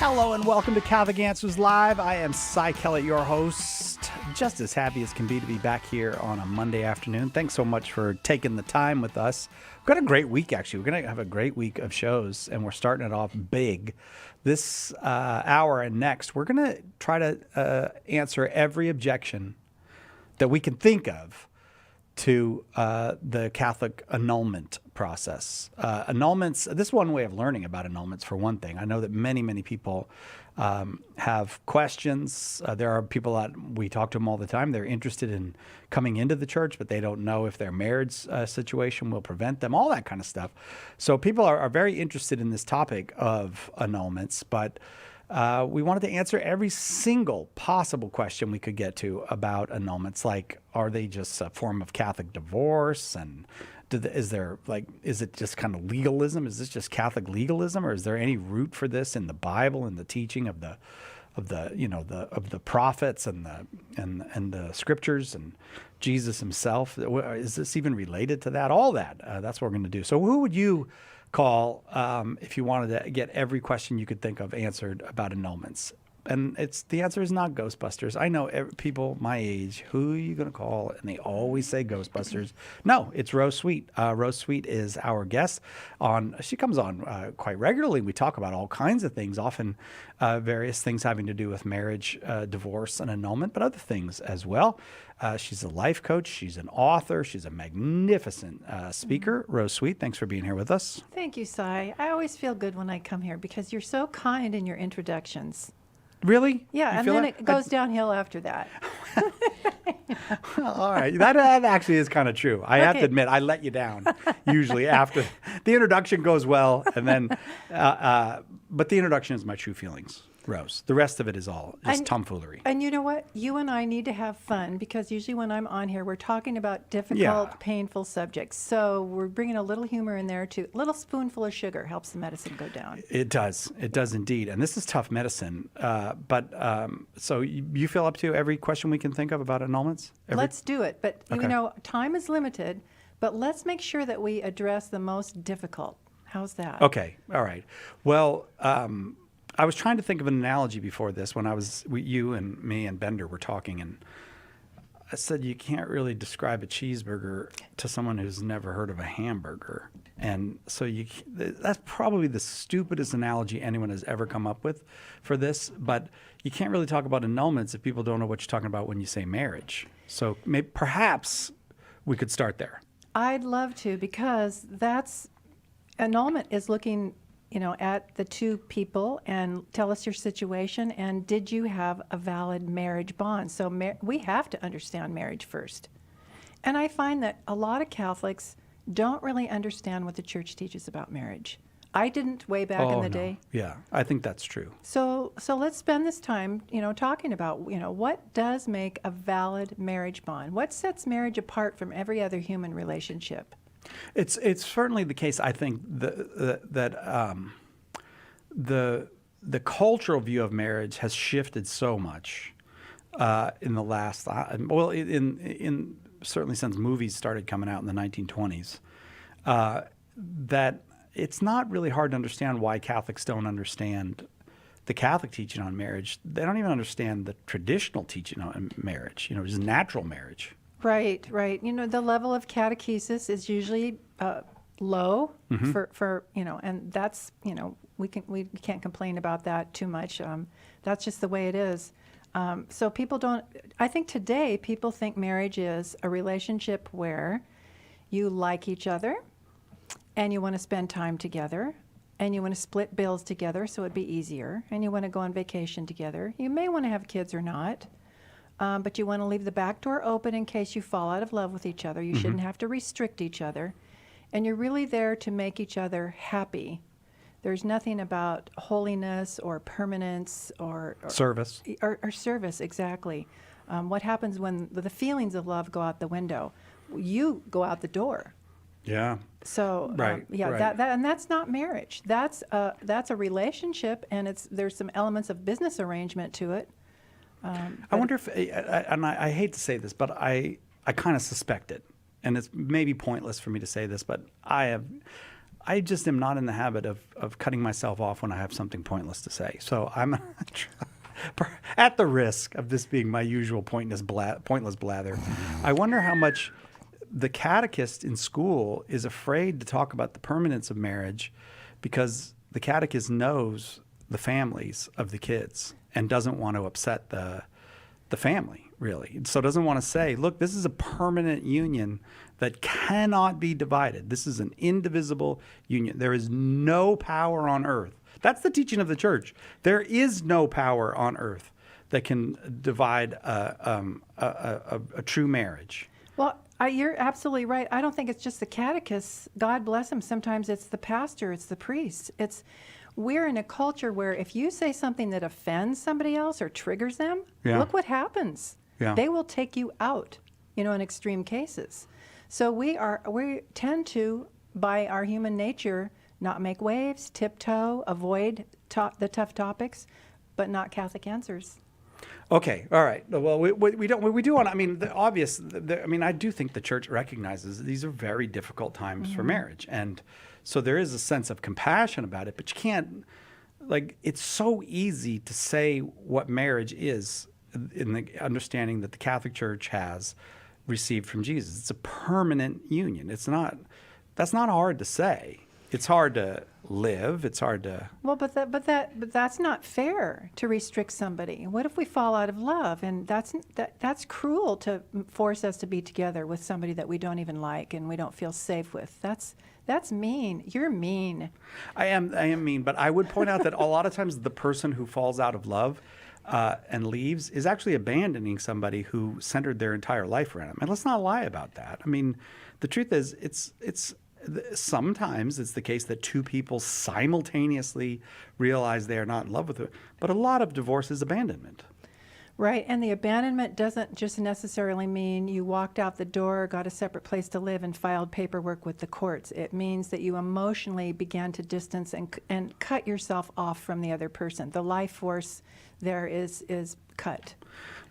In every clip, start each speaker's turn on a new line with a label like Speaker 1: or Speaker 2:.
Speaker 1: Hello and welcome to Catholic Answers Live. I am Cy Kellett, your host. Just as happy as can be to be back here on a Monday afternoon. Thanks so much for taking the time with us. We've got a great week, actually. We're going to have a great week of shows, and we're starting it off big. This hour and next, we're going to try to answer every objection that we can think of to the Catholic annulment process. Annulments, this is one way of learning about annulments, for one thing. I know that many people have questions. There are people that we talk to them all the time. They're interested in coming into the church, but they don't know if their marriage situation will prevent them, all that kind of stuff. So people are very interested in this topic of annulments, but we wanted to answer every single possible question we could get to about annulments, like, are they just a form of Catholic divorce? And is it just kind of legalism? Is this just Catholic legalism, or is there any root for this in the Bible and the teaching of the prophets and the scriptures and Jesus himself? Is this even related to that? All that. That's what we're going to do. So who would you call if you wanted to get every question you could think of answered about annulments? And the answer is not Ghostbusters. I know people my age, who are you going to call? And they always say Ghostbusters. No, it's Rose Sweet. Rose Sweet is our guest. She comes on quite regularly. We talk about all kinds of things, often various things having to do with marriage, divorce, and annulment, but other things as well. She's a life coach. She's an author. She's a magnificent speaker. Rose Sweet, thanks for being here with us.
Speaker 2: Thank you, Cy. I always feel good when I come here because you're so kind in your introductions.
Speaker 1: Really?
Speaker 2: Yeah, and then it goes downhill after that.
Speaker 1: All right. That actually is kind of true. I have to admit, I let you down usually after the introduction goes well. And then, but the introduction is my true feelings, Rose. The rest of it is all just tomfoolery.
Speaker 2: And you know what? You and I need to have fun because usually when I'm on here, we're talking about difficult, painful subjects. So we're bringing a little humor in there too. A little spoonful of sugar helps the medicine go down.
Speaker 1: It does. It does indeed. And this is tough medicine. So you feel up to every question we can think of about annulments?
Speaker 2: Let's do it. But, time is limited. But let's make sure that we address the most difficult. How's that?
Speaker 1: Okay. All right. Well, I was trying to think of an analogy before this when you and me and Bender were talking, and I said you can't really describe a cheeseburger to someone who's never heard of a hamburger. And so that's probably the stupidest analogy anyone has ever come up with for this, but you can't really talk about annulments if people don't know what you're talking about when you say marriage. So perhaps we could start there.
Speaker 2: I'd love to, because annulment is looking at the two people and tell us your situation, and did you have a valid marriage bond? So we have to understand marriage first. And I find that a lot of Catholics don't really understand what the church teaches about marriage. I didn't way back in the day.
Speaker 1: Yeah, I think that's true.
Speaker 2: So let's spend this time, talking about, what does make a valid marriage bond? What sets marriage apart from every other human relationship?
Speaker 1: It's certainly the case, I think, that the cultural view of marriage has shifted so much in the last, in certainly since movies started coming out in the 1920s, that it's not really hard to understand why Catholics don't understand the Catholic teaching on marriage. They don't even understand the traditional teaching on marriage, just natural marriage.
Speaker 2: Right. The level of catechesis is usually low for and that's, we can't complain about that too much. That's just the way it is. So I think today people think marriage is a relationship where you like each other and you want to spend time together and you want to split bills together so it'd be easier, and you want to go on vacation together. You may want to have kids or not. But you want to leave the back door open in case you fall out of love with each other. You shouldn't have to restrict each other. And you're really there to make each other happy. There's nothing about holiness or permanence or
Speaker 1: service.
Speaker 2: Or service, exactly. What happens when the feelings of love go out the window? You go out the door.
Speaker 1: Yeah.
Speaker 2: So
Speaker 1: right.
Speaker 2: That and that's not marriage. That's a relationship, and there's some elements of business arrangement to it.
Speaker 1: I wonder if, and I hate to say this, but I kind of suspect it, and it's maybe pointless for me to say this, but I I just am not in the habit of cutting myself off when I have something pointless to say. So I'm at the risk of this being my usual pointless blather. I wonder how much the catechist in school is afraid to talk about the permanence of marriage because the catechist knows the families of the kids and doesn't want to upset the family, really. So doesn't want to say, look, this is a permanent union that cannot be divided. This is an indivisible union. There is no power on earth. That's the teaching of the church. There is no power on earth that can divide a true marriage.
Speaker 2: Well, you're absolutely right. I don't think it's just the catechist. God bless him. Sometimes it's the pastor, it's the priest. We're in a culture where if you say something that offends somebody else or triggers them, look what happens.
Speaker 1: Yeah.
Speaker 2: They will take you out, in extreme cases. So we tend to, by our human nature, not make waves, tiptoe, avoid the tough topics, but not Catholic answers.
Speaker 1: Okay, all right. Well, we do want. I mean, the obvious. I do think the church recognizes that these are very difficult times for marriage, and so there is a sense of compassion about it. But you can't, it's so easy to say what marriage is in the understanding that the Catholic Church has received from Jesus. It's a permanent union. It's not. That's not hard to say. It's hard to live. It's hard to.
Speaker 2: Well, but that's not fair to restrict somebody. What if we fall out of love? And that's cruel to force us to be together with somebody that we don't even like and we don't feel safe with. That's mean. You're mean.
Speaker 1: I am mean, but I would point out that a lot of times the person who falls out of love and leaves is actually abandoning somebody who centered their entire life around them. And let's not lie about that. I mean, the truth is, sometimes it's the case that two people simultaneously realize they are not in love with it, but a lot of divorce is abandonment.
Speaker 2: Right, and the abandonment doesn't just necessarily mean you walked out the door, got a separate place to live, and filed paperwork with the courts. It means that you emotionally began to distance and cut yourself off from the other person. The life force there is cut.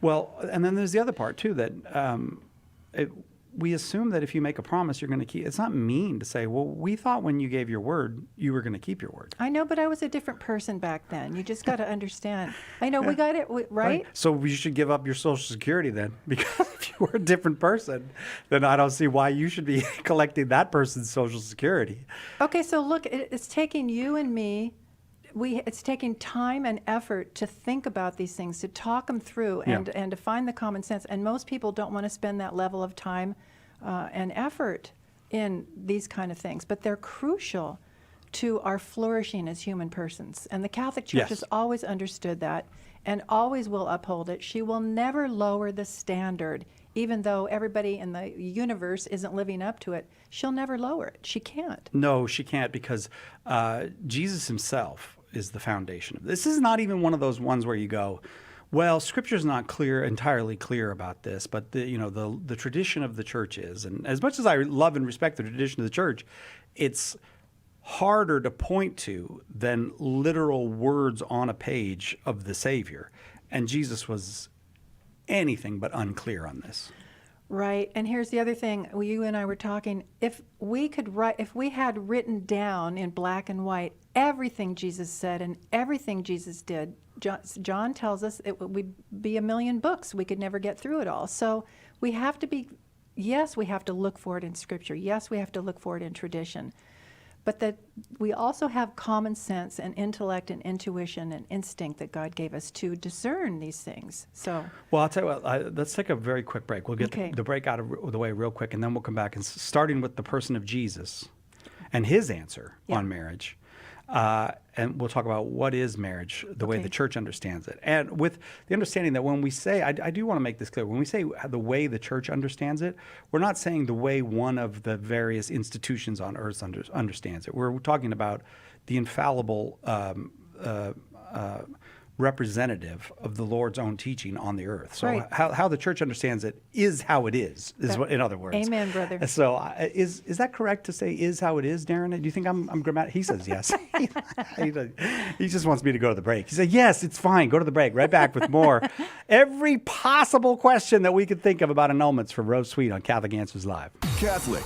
Speaker 1: Well, and then there's the other part too, that we assume that if you make a promise, you're going to keep. It's not mean to say, well, we thought when you gave your word, you were going to keep your word.
Speaker 2: I know, but I was a different person back then. You just got to understand. I know, we got it, right?
Speaker 1: So you should give up your Social Security then, because if you were a different person, then I don't see why you should be collecting that person's Social Security.
Speaker 2: Okay, so look, it's taking you and me. It's taking time and effort to think about these things, to talk them through, and to find the common sense. And most people don't want to spend that level of time and effort in these kind of things, but they're crucial to our flourishing as human persons. And the Catholic Church has always understood that and always will uphold it. She will never lower the standard, even though everybody in the universe isn't living up to it. She'll never lower it. She can't.
Speaker 1: No, she can't, because Jesus himself is the foundation of this. This is not even one of those ones where you go, well, Scripture's not entirely clear about this, but the tradition of the church is. And as much as I love and respect the tradition of the church, it's harder to point to than literal words on a page of the Savior. And Jesus was anything but unclear on this.
Speaker 2: Right. And here's the other thing. You and I were talking. If we had written down in black and white everything Jesus said and everything Jesus did, John tells us it would be 1,000,000 books. We could never get through it all. So we have to we have to look for it in Scripture. Yes, we have to look for it in tradition. But that we also have common sense and intellect and intuition and instinct that God gave us to discern these things. So,
Speaker 1: well, I'll tell you what, let's take a very quick break. We'll get the break out of the way real quick, and then we'll come back, and starting with the person of Jesus and his answer on marriage. And we'll talk about what is marriage, the way the church understands it. And with the understanding that when we say, I do want to make this clear, when we say the way the church understands it, we're not saying the way one of the various institutions on earth understands it. We're talking about the infallible representative of the Lord's own teaching on the earth. So how the church understands it is how it is what, in other words.
Speaker 2: Amen, brother.
Speaker 1: So is that correct to say is how it is, Darren? Do you think I'm grammatical? He says yes. He just wants me to go to the break. He said, yes, it's fine. Go to the break. Right back with more. Every possible question that we could think of about annulments from Rose Sweet on Catholic Answers Live.
Speaker 3: Catholic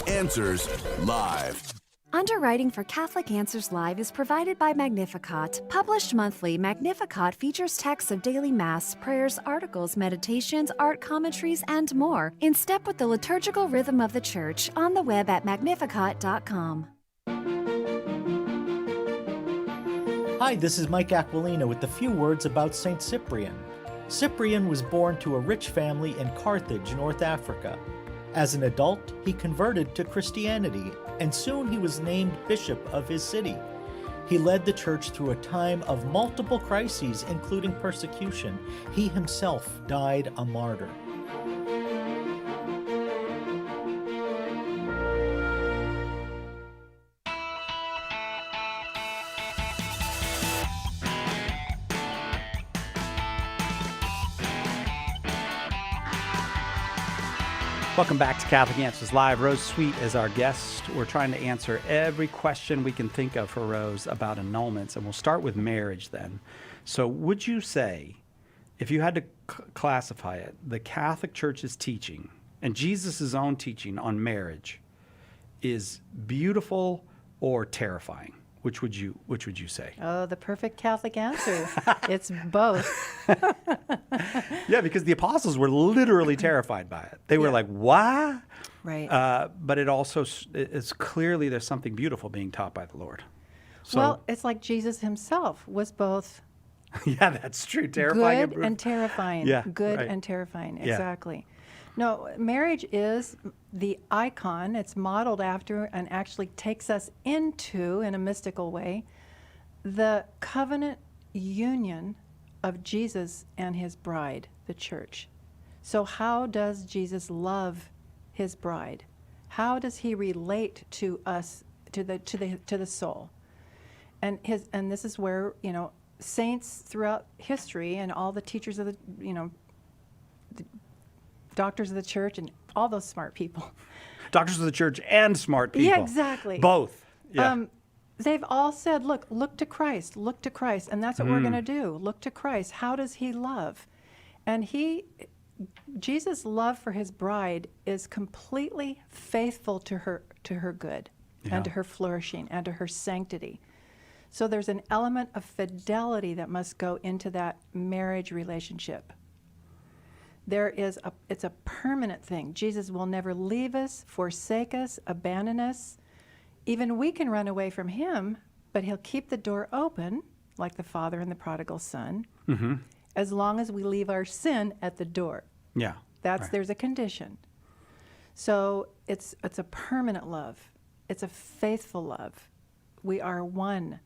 Speaker 3: Answers Live. Underwriting for Catholic Answers Live is provided by Magnificat. Published monthly, Magnificat features texts of daily Mass, prayers, articles, meditations, art commentaries, and more in step with the liturgical rhythm of the Church on the web at magnificat.com.
Speaker 4: Hi, this is Mike Aquilina with a few words about St. Cyprian. Cyprian was born to a rich family in Carthage, North Africa. As an adult, he converted to Christianity, and soon he was named bishop of his city. He led the church through a time of multiple crises, including persecution. He himself died a martyr.
Speaker 1: Welcome back to Catholic Answers Live. Rose Sweet is our guest. We're trying to answer every question we can think of for Rose about annulments, and we'll start with marriage then. So would you say, if you had to classify it, the Catholic Church's teaching and Jesus' own teaching on marriage is beautiful or terrifying? Which would you say?
Speaker 2: Oh, the perfect Catholic answer. It's both.
Speaker 1: Yeah, because the apostles were literally terrified by it. They were like, "What?"
Speaker 2: Right.
Speaker 1: But it also is clearly there's something beautiful being taught by the Lord. So,
Speaker 2: Well, it's like Jesus himself was both
Speaker 1: yeah, that's true. Terrifying
Speaker 2: good and terrifying.
Speaker 1: Yeah,
Speaker 2: Good
Speaker 1: right.
Speaker 2: and terrifying.
Speaker 1: Yeah.
Speaker 2: Exactly. No, marriage is the icon. It's modeled after and actually takes us into, in a mystical way, the covenant union of Jesus and his bride, the church. So how does Jesus love his bride? How does he relate to us, to the soul? And this is where, saints throughout history and all the teachers of the doctors of the church and all those smart people.
Speaker 1: Doctors of the church and smart people.
Speaker 2: Yeah, exactly.
Speaker 1: Both. Yeah.
Speaker 2: They've all said, look to Christ, and that's what we're going to do. Look to Christ. How does he love? And Jesus' love for his bride is completely faithful to her good and to her flourishing and to her sanctity. So there's an element of fidelity that must go into that marriage relationship. It's a permanent thing. Jesus will never leave us, forsake us, abandon us. Even we can run away from him, but he'll keep the door open, like the father and the prodigal son, as long as we leave our sin at the door.
Speaker 1: Yeah.
Speaker 2: There's a condition. So it's a permanent love. It's a faithful love. We are one.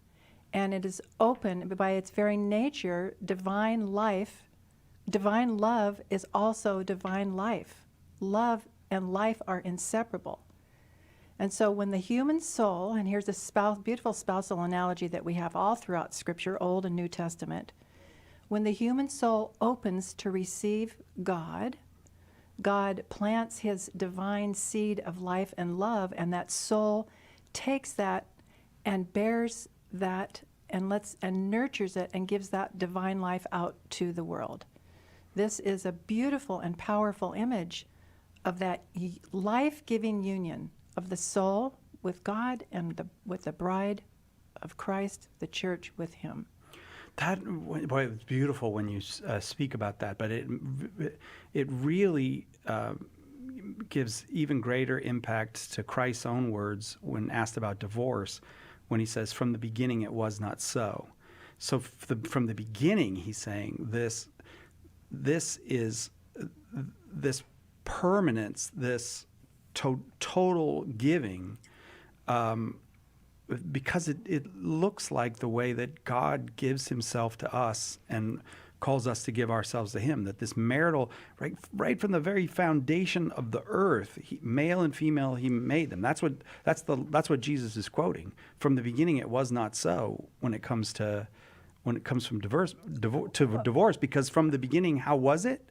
Speaker 2: And it is open by its very nature. Divine love is also divine life. Love and life are inseparable. And so when the human soul, and here's a beautiful spousal analogy that we have all throughout Scripture, Old and New Testament, when the human soul opens to receive God, God plants his divine seed of life and love, and that soul takes that and bears that and nurtures it and gives that divine life out to the world. This is a beautiful and powerful image of that life-giving union of the soul with God and with the bride of Christ, the church with him.
Speaker 1: Boy, it's beautiful when you speak about that, but it really gives even greater impact to Christ's own words when asked about divorce, when he says, "From the beginning it was not so." So from the beginning, he's saying this is this permanence, this total giving, because it looks like the way that God gives himself to us and calls us to give ourselves to him, that this marital, right from the very foundation of the earth, male and female, he made them. That's what Jesus is quoting. From the beginning it was not so when it comes from divorce, because from the beginning, how was it?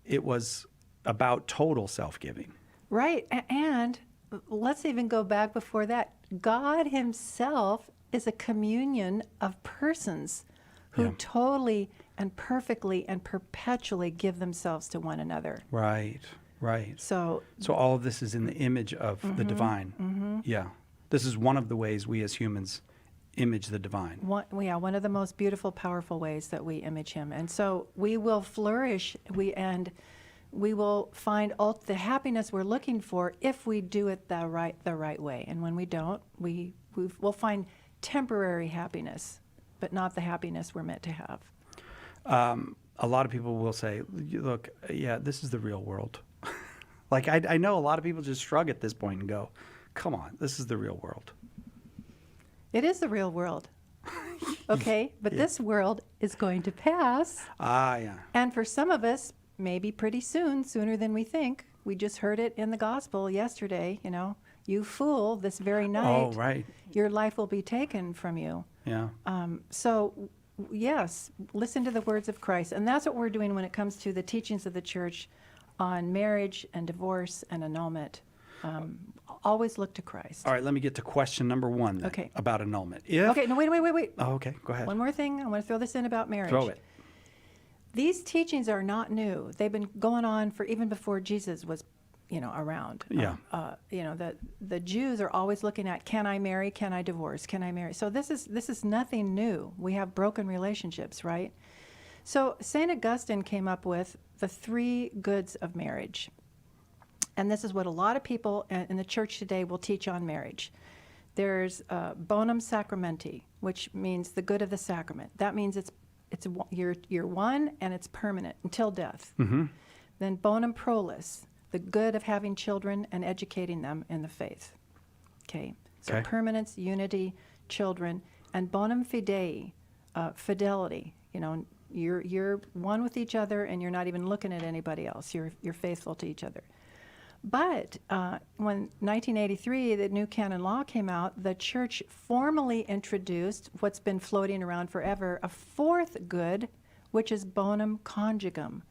Speaker 1: It was about total self-giving.
Speaker 2: Right, and let's even go back before that. God himself is a communion of persons who totally and perfectly and perpetually give themselves to one another.
Speaker 1: Right.
Speaker 2: So
Speaker 1: all of this is in the image of the divine. Yeah. This is one of the ways we as humans image the divine.
Speaker 2: One of the most beautiful, powerful ways that we image him. And so we will flourish, we will find the happiness we're looking for if we do it the right way. And when we don't, we'll find temporary happiness, but not the happiness we're meant to have.
Speaker 1: A lot of people will say, look, yeah, this is the real world. Like, I know a lot of people just shrug at this point and go, come on, this is the real world.
Speaker 2: It is the real world. Okay, but this world is going to pass.
Speaker 1: Ah, yeah.
Speaker 2: And for some of us, maybe pretty soon, sooner than we think. We just heard it in the gospel yesterday, you fool, this very night,
Speaker 1: Oh, right.
Speaker 2: your life will be taken from you.
Speaker 1: Yeah.
Speaker 2: So, yes, listen to the words of Christ. And that's what we're doing when it comes to the teachings of the church on marriage and divorce and annulment. Always look to Christ.
Speaker 1: All right, let me get to question number 1 then,
Speaker 2: Okay.
Speaker 1: about annulment. If,
Speaker 2: Okay, no, wait.
Speaker 1: Oh, okay, go ahead.
Speaker 2: One more thing. I want to throw this in about marriage.
Speaker 1: Throw it.
Speaker 2: These teachings are not new. They've been going on for even before Jesus was, around.
Speaker 1: Yeah.
Speaker 2: The Jews are always looking at, can I marry? Can I divorce? Can I marry? So this is nothing new. We have broken relationships, right? So St. Augustine came up with the 3 goods of marriage. And this is what a lot of people in the church today will teach on marriage. There's bonum sacramenti, which means the good of the sacrament. That means you're one and it's permanent until death.
Speaker 1: Mm-hmm.
Speaker 2: Then bonum prolis, the good of having children and educating them in the faith. Okay. So
Speaker 1: Okay.
Speaker 2: permanence, unity, children, and bonum fidei, fidelity. You're one with each other and you're not even looking at anybody else. You're faithful to each other. But when 1983, the new canon law came out, the church formally introduced what's been floating around forever, a 4th good, which is bonum conjugum,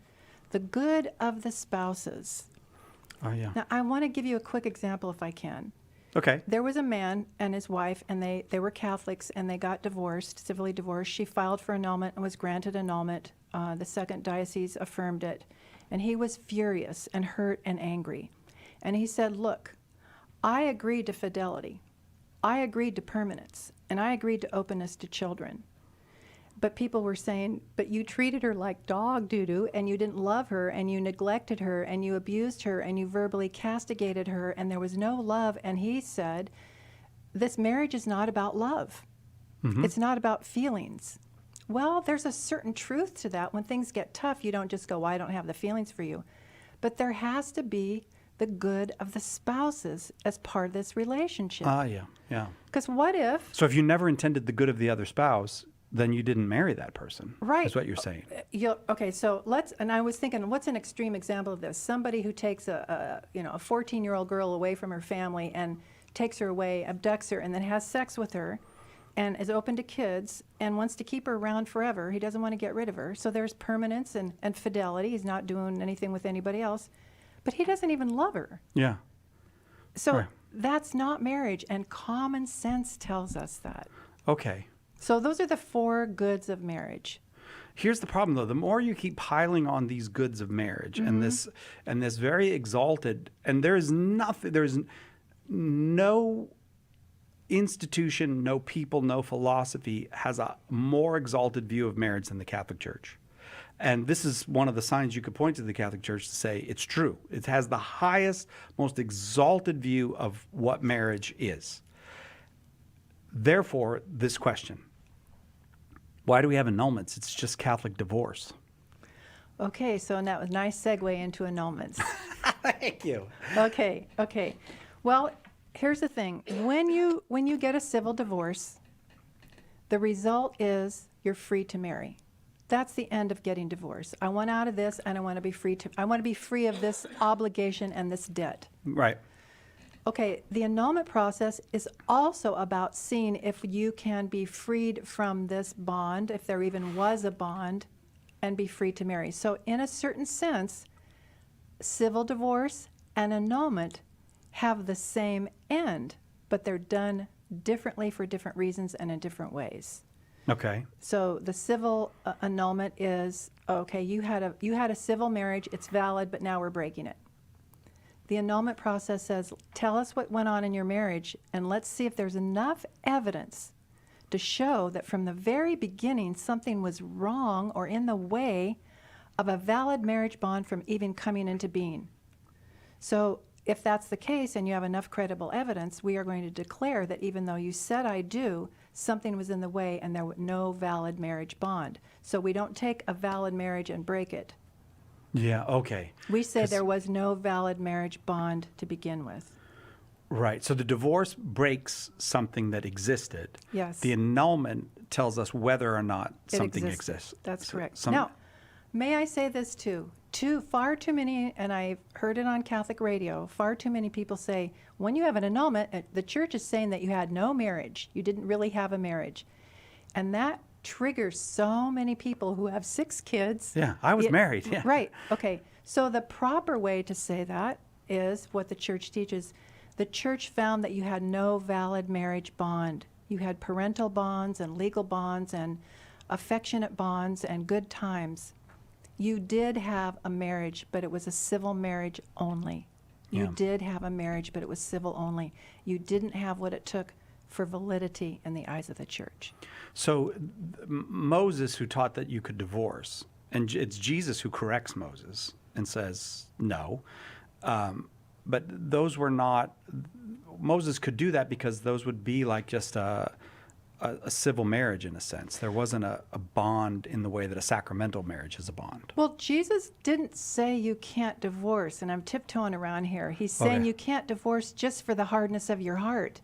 Speaker 2: the good of the spouses.
Speaker 1: Oh, yeah.
Speaker 2: Now, I want to give you a quick example if I can.
Speaker 1: Okay.
Speaker 2: There was a man and his wife, and they were Catholics, and they got divorced, civilly divorced. She filed for annulment and was granted annulment. The second diocese affirmed it. And he was furious and hurt and angry. And he said, look, I agreed to fidelity. I agreed to permanence. And I agreed to openness to children. But people were saying, but you treated her like dog doo-doo, and you didn't love her, and you neglected her, and you abused her, and you verbally castigated her, and there was no love. And he said, this marriage is not about love. Mm-hmm. It's not about feelings. Well, there's a certain truth to that. When things get tough, you don't just go, well, I don't have the feelings for you. But there has to be the good of the spouses as part of this relationship.
Speaker 1: Yeah.
Speaker 2: Because what if...
Speaker 1: So if you never intended the good of the other spouse, then you didn't marry that person.
Speaker 2: Right.
Speaker 1: Is what you're saying.
Speaker 2: Okay, so and I was thinking, what's an extreme example of this? Somebody who takes a 14-year-old girl away from her family and takes her away, abducts her, and then has sex with her, and is open to kids and wants to keep her around forever. He doesn't want to get rid of her. So there's permanence and fidelity. He's not doing anything with anybody else. But he doesn't even love her.
Speaker 1: Yeah.
Speaker 2: So
Speaker 1: Right.
Speaker 2: that's not marriage, and common sense tells us that.
Speaker 1: Okay.
Speaker 2: So those are the 4 goods of marriage.
Speaker 1: Here's the problem, though. The more you keep piling on these goods of marriage
Speaker 2: Mm-hmm.
Speaker 1: and this very exalted, and there's no institution, no people, no philosophy has a more exalted view of marriage than the Catholic Church. And this is one of the signs you could point to the Catholic Church to say it's true. It has the highest, most exalted view of what marriage is. Therefore, this question: why do we have annulments? It's just Catholic divorce.
Speaker 2: Okay, so that was a nice segue into annulments.
Speaker 1: Thank you.
Speaker 2: Okay. Well, here's the thing. When you get a civil divorce, the result is you're free to marry. That's the end of getting divorced. I want out of this, and I want to be free of this obligation and this debt.
Speaker 1: Right.
Speaker 2: Okay, the annulment process is also about seeing if you can be freed from this bond, if there even was a bond, and be free to marry. So in a certain sense, civil divorce and annulment have the same end, but they're done differently for different reasons and in different ways.
Speaker 1: Okay.
Speaker 2: So the civil annulment is, okay, you had a civil marriage, it's valid, but now we're breaking it. The annulment process says, tell us what went on in your marriage, and let's see if there's enough evidence to show that from the very beginning something was wrong or in the way of a valid marriage bond from even coming into being. So if that's the case and you have enough credible evidence, we are going to declare that even though you said I do, something was in the way and there was no valid marriage bond. So we don't take a valid marriage and break it.
Speaker 1: Yeah, okay.
Speaker 2: We say
Speaker 1: 'Cause-
Speaker 2: there was no valid marriage bond to begin with.
Speaker 1: Right. So the divorce breaks something that existed.
Speaker 2: Yes.
Speaker 1: The annulment tells us whether or not
Speaker 2: It
Speaker 1: something
Speaker 2: existed.
Speaker 1: exists.
Speaker 2: That's
Speaker 1: So
Speaker 2: correct.
Speaker 1: some-
Speaker 2: Now, may I say this too? Far too many, and I've heard it on Catholic radio, far too many people say, when you have an annulment, the church is saying that you had no marriage. You didn't really have a marriage. And that triggers so many people who have 6 kids.
Speaker 1: Yeah, I was married, yeah.
Speaker 2: Right. Okay. So the proper way to say that is what the church teaches. The church found that you had no valid marriage bond. You had parental bonds and legal bonds and affectionate bonds and good times. You did have a marriage, but it was a civil marriage only. You
Speaker 1: Yeah.
Speaker 2: did have a marriage, but it was civil only. You didn't have what it took for validity in the eyes of the church.
Speaker 1: So Moses, who taught that you could divorce, and it's Jesus who corrects Moses and says no. But those were not, Moses could do that because those would be like just a civil marriage in a sense. There wasn't a bond in the way that a sacramental marriage is a bond.
Speaker 2: Well, Jesus didn't say you can't divorce, and I'm tiptoeing around here. He's saying
Speaker 1: Okay.
Speaker 2: you can't divorce just for the hardness of your heart.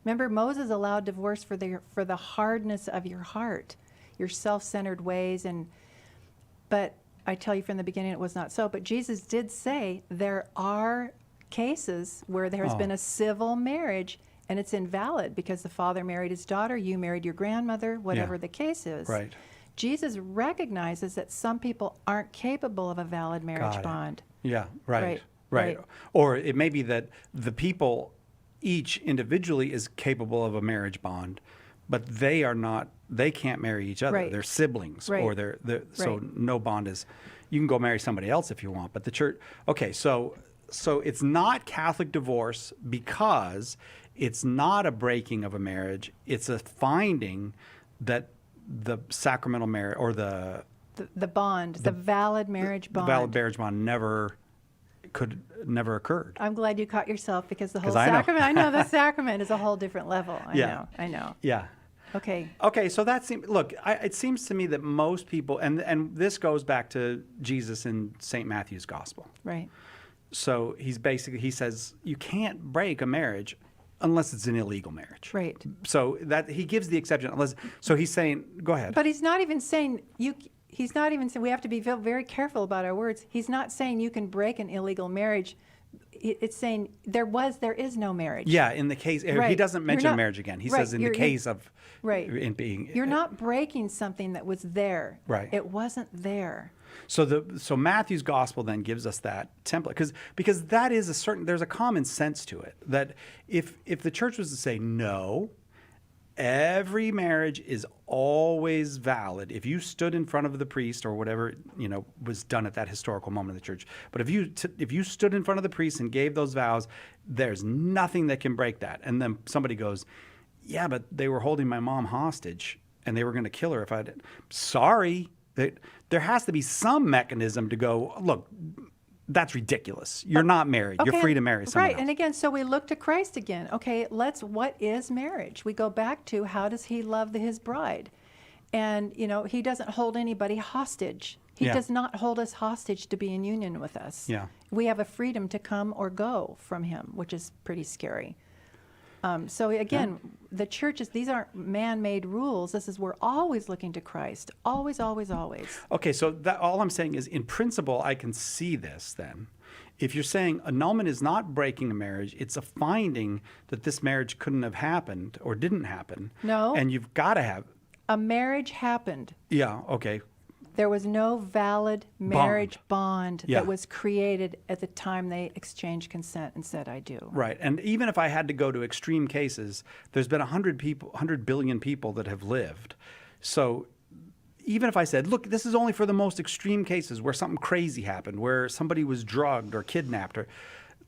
Speaker 2: Remember, Moses allowed divorce for the hardness of your heart, your self-centered ways, but I tell you from the beginning it was not so. But Jesus did say there are cases where there has been a civil marriage and it's invalid because the father married his daughter, you married your grandmother, whatever the case is.
Speaker 1: Right.
Speaker 2: Jesus recognizes that some people aren't capable of a valid marriage
Speaker 1: Got it.
Speaker 2: bond.
Speaker 1: Yeah, right,
Speaker 2: Right,
Speaker 1: right.
Speaker 2: right.
Speaker 1: Or it may be that the people each individually is capable of a marriage bond, but they are not, they can't marry each other.
Speaker 2: Right.
Speaker 1: They're siblings or
Speaker 2: Right.
Speaker 1: they're so
Speaker 2: Right.
Speaker 1: no bond is, you can go marry somebody else if you want, but the church, okay, so it's not Catholic divorce because it's not a breaking of a marriage. It's a finding that the sacramental marriage or the
Speaker 2: The bond, the valid marriage bond.
Speaker 1: valid marriage bond never occurred.
Speaker 2: I'm glad you caught yourself because the whole
Speaker 1: 'Cause I know.
Speaker 2: sacrament, I know the sacrament is a whole different level.
Speaker 1: Yeah.
Speaker 2: I know.
Speaker 1: Yeah.
Speaker 2: Okay.
Speaker 1: Okay, so that seems, look, it seems to me that most people, and this goes back to Jesus in St. Matthew's gospel.
Speaker 2: Right.
Speaker 1: So he says, you can't break a marriage unless it's an illegal marriage.
Speaker 2: Right.
Speaker 1: So that he gives the exception, so he's saying, go ahead.
Speaker 2: But he's not even saying he's not even saying, we have to be very careful about our words. He's not saying you can break an illegal marriage. It's saying there is no marriage.
Speaker 1: Yeah, in the case, he
Speaker 2: Right.
Speaker 1: doesn't
Speaker 2: You're
Speaker 1: mention
Speaker 2: not-
Speaker 1: marriage again. He
Speaker 2: right,
Speaker 1: says in the
Speaker 2: you're-
Speaker 1: case of
Speaker 2: Right.
Speaker 1: in being.
Speaker 2: You're not breaking something that was there.
Speaker 1: Right.
Speaker 2: It wasn't there.
Speaker 1: So Matthew's gospel then gives us that template because that is there's a common sense to it that if the church was to say no, every marriage is always valid. If you stood in front of the priest or whatever was done at that historical moment of the church, but if you stood in front of the priest and gave those vows, there's nothing that can break that. And then somebody goes, yeah, but they were holding my mom hostage and they were going to kill her if I did. Sorry. There has to be some mechanism to go, look, that's ridiculous. You're not married. You're
Speaker 2: Okay,
Speaker 1: free to marry someone
Speaker 2: right.
Speaker 1: else.
Speaker 2: And again, so we look to Christ again. Okay, what is marriage? We go back to how does he love his bride? And, he doesn't hold anybody hostage. He
Speaker 1: Yeah.
Speaker 2: does not hold us hostage to be in union with us.
Speaker 1: Yeah.
Speaker 2: We have a freedom to come or go from him, which is pretty scary. So again, the churches, these aren't man-made rules. We're always looking to Christ. Always, always, always.
Speaker 1: Okay, so all I'm saying is, in principle, I can see this then. If you're saying annulment is not breaking a marriage, it's a finding that this marriage couldn't have happened or didn't happen.
Speaker 2: No.
Speaker 1: And you've got to have,
Speaker 2: A marriage happened.
Speaker 1: yeah, okay.
Speaker 2: There was no valid marriage bond
Speaker 1: Yeah.
Speaker 2: that was created at the time they exchanged consent and said, I do.
Speaker 1: Right. And even if I had to go to extreme cases, there's been 100 billion people that have lived. So even if I said, look, this is only for the most extreme cases where something crazy happened, where somebody was drugged or kidnapped,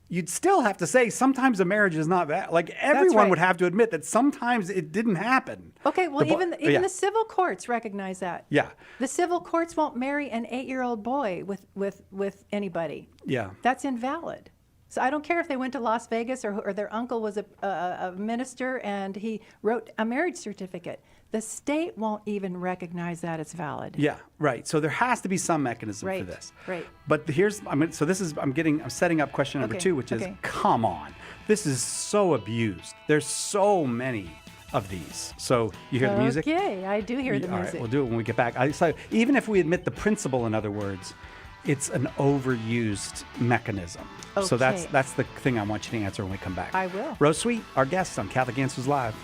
Speaker 1: you'd still have to say sometimes a marriage is not that. Like everyone
Speaker 2: right.
Speaker 1: would have to admit that sometimes it didn't happen.
Speaker 2: Okay, well,
Speaker 1: The bo-
Speaker 2: even
Speaker 1: yeah.
Speaker 2: the civil courts recognize that.
Speaker 1: Yeah.
Speaker 2: The civil courts won't marry an 8-year-old boy with anybody.
Speaker 1: Yeah.
Speaker 2: That's invalid. So I don't care if they went to Las Vegas or their uncle was a minister and he wrote a marriage certificate. The state won't even recognize that it's valid.
Speaker 1: Yeah, right. So there has to be some mechanism for
Speaker 2: Right,
Speaker 1: this.
Speaker 2: right.
Speaker 1: But I'm setting up question number
Speaker 2: Okay,
Speaker 1: 2, which is,
Speaker 2: okay.
Speaker 1: come on, this is so abused. There's so many of these. So you hear the music?
Speaker 2: Okay, I do hear the
Speaker 1: All
Speaker 2: music.
Speaker 1: right, we'll do it when we get back. So even if we admit the principle, in other words, it's an overused mechanism. So
Speaker 2: Okay.
Speaker 1: that's the thing I want you to answer when we come back.
Speaker 2: I will.
Speaker 1: Rose Sweet, our guest on Catholic Answers Live.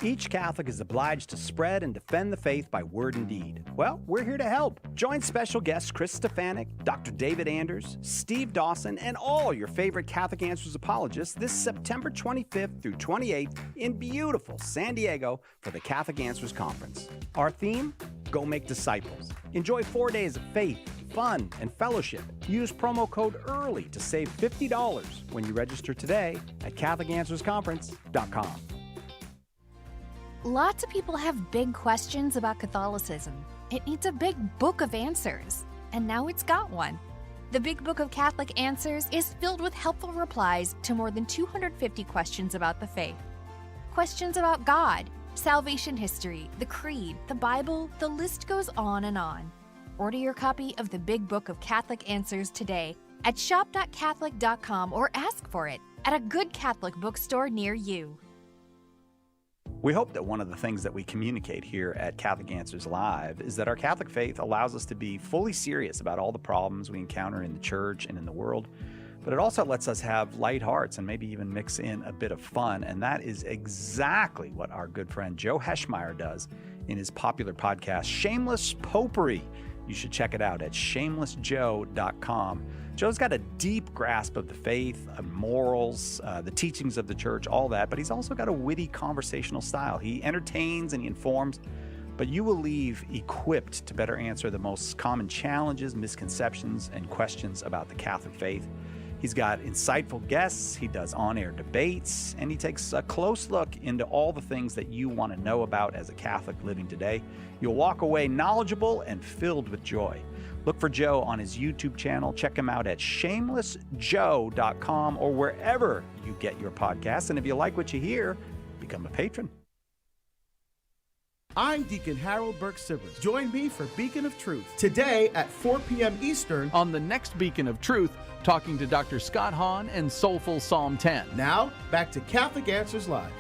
Speaker 1: Each Catholic is obliged to spread and defend the faith by word and deed. Well, we're here to help. Join special guests Chris Stefanik, Dr. David Anders, Steve Dawson, and all your favorite Catholic Answers apologists this September 25th through 28th in beautiful San Diego for the Catholic Answers Conference. Our theme? Go make disciples. Enjoy 4 days of faith, fun, and fellowship. Use promo code EARLY to save $50 when you register today at CatholicAnswersConference.com.
Speaker 5: Lots of people have big questions about Catholicism. It needs a big book of answers, and now it's got one. The Big Book of Catholic Answers is filled with helpful replies to more than 250 questions about the faith. Questions about God, salvation history, the Creed, the Bible, the list goes on and on. Order your copy of the Big Book of Catholic Answers today at shop.catholic.com or ask for it at a good Catholic bookstore near you.
Speaker 1: We hope that one of the things that we communicate here at Catholic Answers Live is that our Catholic faith allows us to be fully serious about all the problems we encounter in the church and in the world, but it also lets us have light hearts and maybe even mix in a bit of fun. And that is exactly what our good friend Joe Heschmeyer does in his popular podcast, Shameless Popery. You should check it out at shamelessjoe.com. Joe's got a deep grasp of the faith, morals, the teachings of the church, all that, but he's also got a witty conversational style. He entertains and he informs, but you will leave equipped to better answer the most common challenges, misconceptions, and questions about the Catholic faith. He's got insightful guests, he does on-air debates, and he takes a close look into all the things that you want to know about as a Catholic living today. You'll walk away knowledgeable and filled with joy. Look for Joe on his YouTube channel. Check him out at shamelessjoe.com or wherever you get your podcasts. And if you like what you hear, become a patron.
Speaker 6: I'm Deacon Harold Burke-Sivers. Join me for Beacon of Truth today at 4 p.m. Eastern.
Speaker 7: On the next Beacon of Truth, talking to Dr. Scott Hahn and Soulful Psalm 10.
Speaker 6: Now, back to Catholic Answers Live.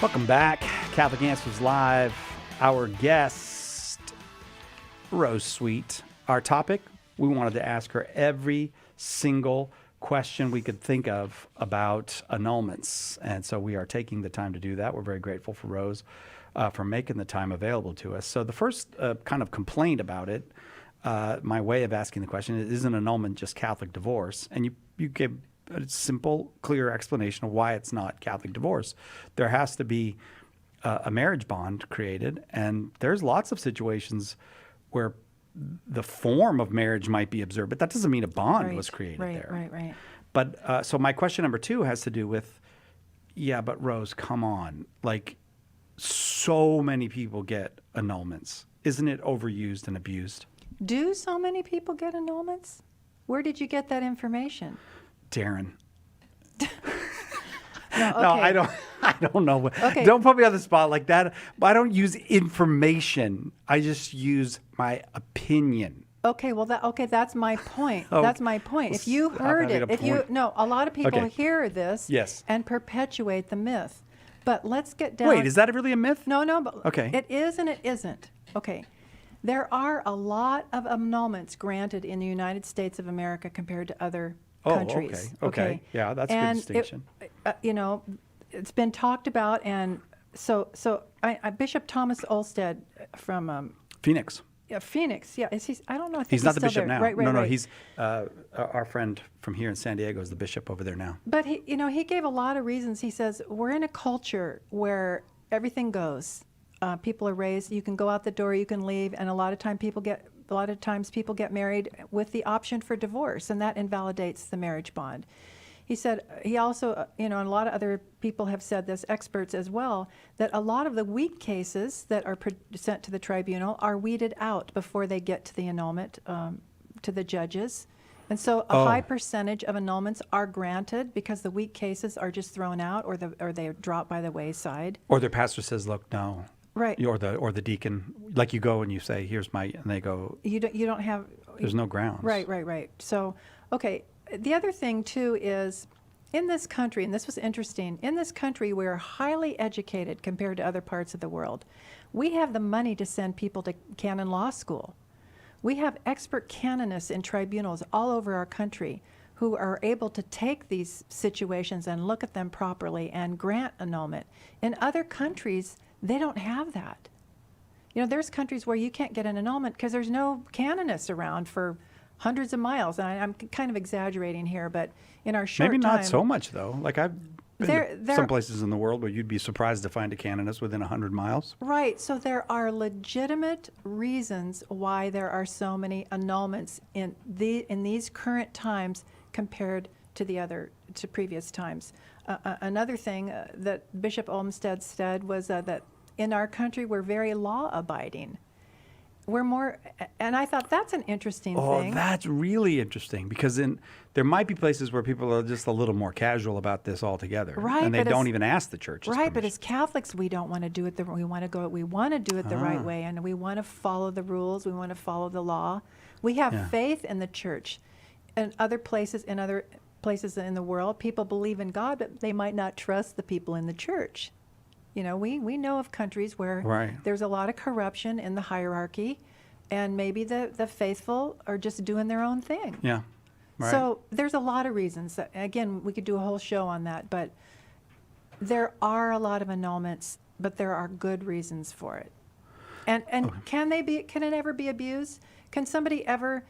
Speaker 1: Welcome back. Catholic Answers Live. Our guest, Rose Sweet. Our topic, we wanted to ask her every single question we could think of about annulments. And so we are taking the time to do that. We're very grateful for Rose for making the time available to us. So the first kind of complaint about it, my way of asking the question, is an annulment just Catholic divorce? And you gave a simple, clear explanation of why it's not Catholic divorce. There has to be a marriage bond created, and there's lots of situations where the form of marriage might be observed, but that doesn't mean a bond was created there.
Speaker 2: Right.
Speaker 1: But so my question number 2 has to do with, yeah, but Rose, come on. Like, so many people get annulments. Isn't it overused and abused?
Speaker 2: Do so many people get annulments? Where did you get that information?
Speaker 1: Darren.
Speaker 2: No, okay.
Speaker 1: No, I don't know.
Speaker 2: Okay.
Speaker 1: Don't put me on the spot like that. I don't use information. I just use my opinion.
Speaker 2: Okay, well, that's my point.
Speaker 1: Oh,
Speaker 2: That's my point. If you
Speaker 1: stop
Speaker 2: heard
Speaker 1: having
Speaker 2: it,
Speaker 1: a point.
Speaker 2: a lot of people
Speaker 1: Okay.
Speaker 2: hear this
Speaker 1: Yes.
Speaker 2: and perpetuate the myth. But let's get down.
Speaker 1: Wait, is that really a myth?
Speaker 2: No, but
Speaker 1: Okay.
Speaker 2: it is and it isn't. Okay. There are a lot of annulments granted in the United States of America compared to other countries.
Speaker 1: Okay. Yeah, that's a good
Speaker 2: And
Speaker 1: distinction.
Speaker 2: It's been talked about, and so Bishop Thomas Olsted from
Speaker 1: Phoenix.
Speaker 2: Yeah, Phoenix. Yeah, is he? I don't know. I think
Speaker 1: He's not the
Speaker 2: still
Speaker 1: bishop
Speaker 2: there.
Speaker 1: now.
Speaker 2: Right, right,
Speaker 1: no,
Speaker 2: right.
Speaker 1: he's our friend from here in San Diego is the bishop over there now.
Speaker 2: But he gave a lot of reasons. He says we're in a culture where everything goes. People are raised. You can go out the door, you can leave, and a lot of times people get married with the option for divorce, and that invalidates the marriage bond. He said, he also, and a lot of other people have said this, experts as well, that a lot of the weak cases that are sent to the tribunal are weeded out before they get to the annulment to the judges. And so a high percentage of annulments are granted because the weak cases are just thrown out or they drop by the wayside.
Speaker 1: Or their pastor says, "Look, no."
Speaker 2: Right.
Speaker 1: Or the deacon, like you go and you say, "Here's my," and they go,
Speaker 2: You don't have.
Speaker 1: "There's no grounds."
Speaker 2: Right. So, okay. The other thing, too, is in this country, and this was interesting, in this country, we are highly educated compared to other parts of the world. We have the money to send people to canon law school. We have expert canonists in tribunals all over our country who are able to take these situations and look at them properly and grant annulment. In other countries, they don't have that. There's countries where you can't get an annulment because there's no canonists around for hundreds of miles. And I'm kind of exaggerating here, but in our short
Speaker 1: Maybe
Speaker 2: time...
Speaker 1: not so much, though. Like I've been to
Speaker 2: There-
Speaker 1: some places in the world where you'd be surprised to find a canonist within 100 miles.
Speaker 2: Right. So there are legitimate reasons why there are so many annulments in these current times compared to to previous times. Another thing that Bishop Olmsted said was that in our country we're very law-abiding. We're more, and I thought that's an interesting thing.
Speaker 1: Oh, that's really interesting because there might be places where people are just a little more casual about this altogether,
Speaker 2: Right,
Speaker 1: and they
Speaker 2: but
Speaker 1: don't
Speaker 2: as-
Speaker 1: even ask the church's
Speaker 2: Right, but
Speaker 1: permission.
Speaker 2: as Catholics, we don't want to do it. We want to do it the right way, and we want to follow the rules. We want to follow the law. We have
Speaker 1: Yeah.
Speaker 2: faith in the church. In other places in the world, people believe in God, but they might not trust the people in the church. We know of countries where
Speaker 1: Right.
Speaker 2: there's a lot of corruption in the hierarchy, and maybe the faithful are just doing their own thing.
Speaker 1: Yeah, right.
Speaker 2: So there's a lot of reasons. Again, we could do a whole show on that, but there are a lot of annulments, but there are good reasons for it. And can it ever be abused? Can somebody ever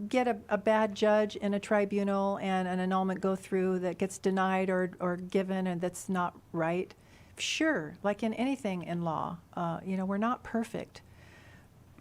Speaker 2: get a bad judge in a tribunal and an annulment go through that gets denied or given and that's not right? Sure, like in anything in law, we're not perfect.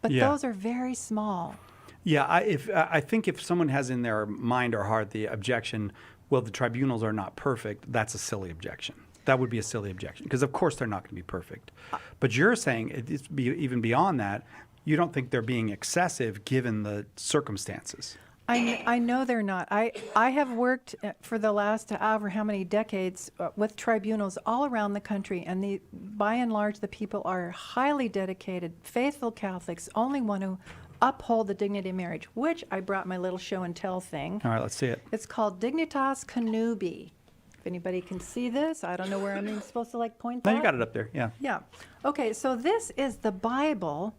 Speaker 2: But
Speaker 1: Yeah.
Speaker 2: those are very small.
Speaker 1: Yeah, I think if someone has in their mind or heart the objection, well, the tribunals are not perfect, that's a silly objection. That would be a silly objection because, of course, they're not going to be perfect. But you're saying even beyond that, you don't think they're being excessive given the circumstances.
Speaker 2: I know they're not. I have worked for the last however how many decades with tribunals all around the country, and by and large the people are highly dedicated, faithful Catholics, only want to uphold the dignity of marriage, which I brought my little show and tell thing.
Speaker 1: All right, let's see it.
Speaker 2: It's called Dignitas Connubii. If anybody can see this, I don't know where I'm even supposed to point
Speaker 1: No,
Speaker 2: that.
Speaker 1: you got it up there, yeah.
Speaker 2: Yeah. Okay, so this is the Bible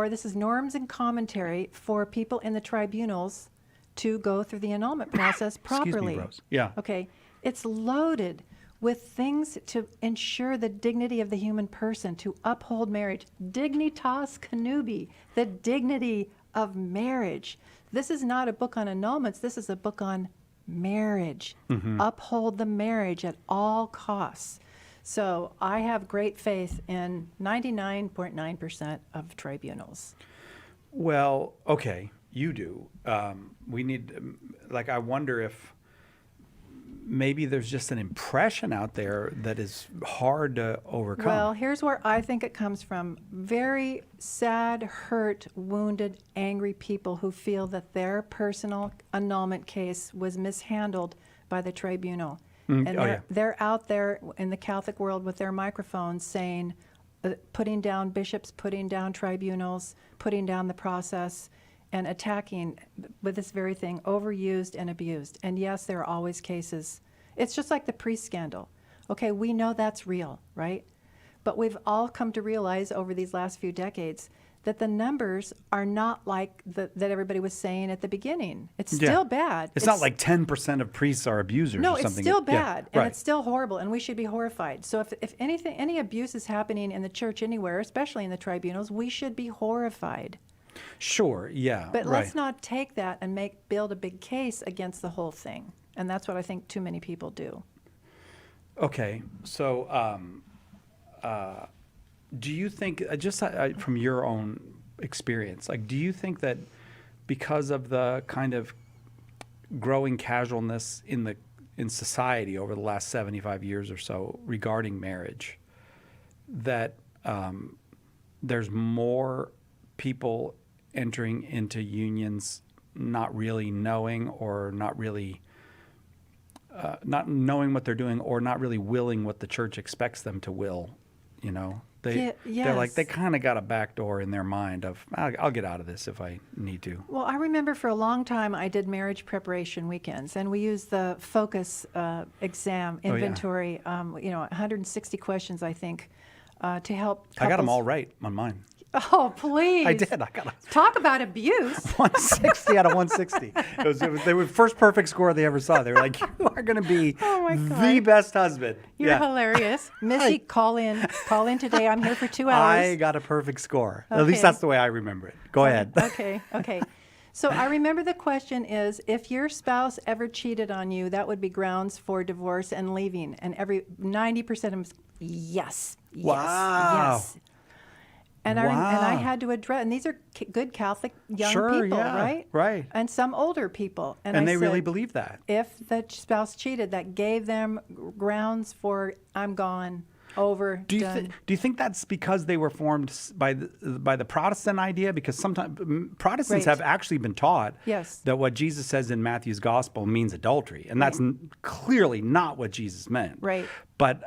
Speaker 2: this is norms and commentary for people in the tribunals to go through the annulment process properly.
Speaker 1: Excuse me, Rose. Yeah.
Speaker 2: Okay. It's loaded with things to ensure the dignity of the human person, to uphold marriage. Dignitas Connubii, the dignity of marriage. This is not a book on annulments. This is a book on marriage. Uphold the marriage at all costs. So I have great faith in 99.9% of tribunals.
Speaker 1: Well, okay, you do. We need, I wonder if maybe there's just an impression out there that is hard to overcome.
Speaker 2: Well, here's where I think it comes from. Very sad, hurt, wounded, angry people who feel that their personal annulment case was mishandled by the tribunal. And they're out there in the Catholic world with their microphones saying, putting down bishops, putting down tribunals, putting down the process, and attacking with this very thing, overused and abused. And yes, there are always cases. It's just like the priest scandal. Okay, we know that's real, right? But we've all come to realize over these last few decades that the numbers are not like that everybody was saying at the beginning. It's
Speaker 1: Yeah.
Speaker 2: still bad.
Speaker 1: It's not like 10% of priests are abusers
Speaker 2: no,
Speaker 1: or something.
Speaker 2: it's still
Speaker 1: Yeah,
Speaker 2: bad, and
Speaker 1: right.
Speaker 2: it's still horrible, and we should be horrified. So if any abuse is happening in the church anywhere, especially in the tribunals, we should be horrified.
Speaker 1: Sure, yeah.
Speaker 2: But
Speaker 1: right.
Speaker 2: let's not take that and build a big case against the whole thing. And that's what I think too many people do.
Speaker 1: Okay, so do you think, just from your own experience, like, do you think that because of the kind of growing casualness in society over the last 75 years or so regarding marriage, that there's more people entering into unions not really knowing or not really not knowing what they're doing or not really willing what the church expects them to will, you know? They're like,
Speaker 2: yes.
Speaker 1: they kind of got a back door in their mind of, I'll get out of this if I need to.
Speaker 2: Well, I remember for a long time I did marriage preparation weekends, and we used the Focus exam
Speaker 1: Oh, yeah.
Speaker 2: inventory, 160 questions, I think, to help couples.
Speaker 1: I got them all right on mine.
Speaker 2: Oh, please.
Speaker 1: I did. I got a
Speaker 2: Talk about abuse.
Speaker 1: 160 out of 160. They were the first perfect score they ever saw. They were like, you are going to be
Speaker 2: Oh, my
Speaker 1: the
Speaker 2: God.
Speaker 1: best husband.
Speaker 2: You're
Speaker 1: Yeah.
Speaker 2: hilarious. Missy, call in today. I'm here for 2 hours.
Speaker 1: I got a perfect score. At least
Speaker 2: Okay.
Speaker 1: that's the way I remember it. Go ahead.
Speaker 2: Okay. So I remember the question is, if your spouse ever cheated on you, that would be grounds for divorce and leaving. And 90% of them, yes,
Speaker 1: Wow.
Speaker 2: yes. And I
Speaker 1: Wow.
Speaker 2: had to address, and these are good Catholic young
Speaker 1: Sure,
Speaker 2: people,
Speaker 1: yeah,
Speaker 2: right?
Speaker 1: right.
Speaker 2: And some older people.
Speaker 1: And
Speaker 2: I
Speaker 1: they really
Speaker 2: said,
Speaker 1: believe that.
Speaker 2: if the spouse cheated, that gave them grounds for, I'm gone, over,
Speaker 1: Do
Speaker 2: done.
Speaker 1: you think that's because they were formed by the Protestant idea? Because sometimes Protestants
Speaker 2: Right.
Speaker 1: have actually been taught
Speaker 2: Yes.
Speaker 1: that what Jesus says in Matthew's gospel means adultery, and that's clearly not what Jesus meant.
Speaker 2: Right.
Speaker 1: But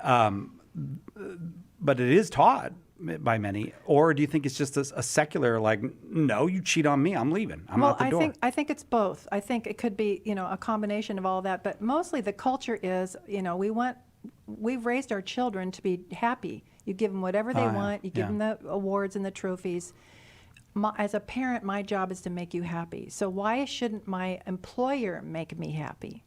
Speaker 1: it is taught by many. Or do you think it's just a secular, like, no, you cheat on me, I'm leaving, I'm out the door?
Speaker 2: I think it's both. I think it could be, a combination of all that, but mostly the culture is, we've raised our children to be happy. You give them whatever they
Speaker 1: Oh, yeah.
Speaker 2: want. You give
Speaker 1: Yeah.
Speaker 2: them the awards and the trophies. As a parent, my job is to make you happy. So why shouldn't my employer make me happy?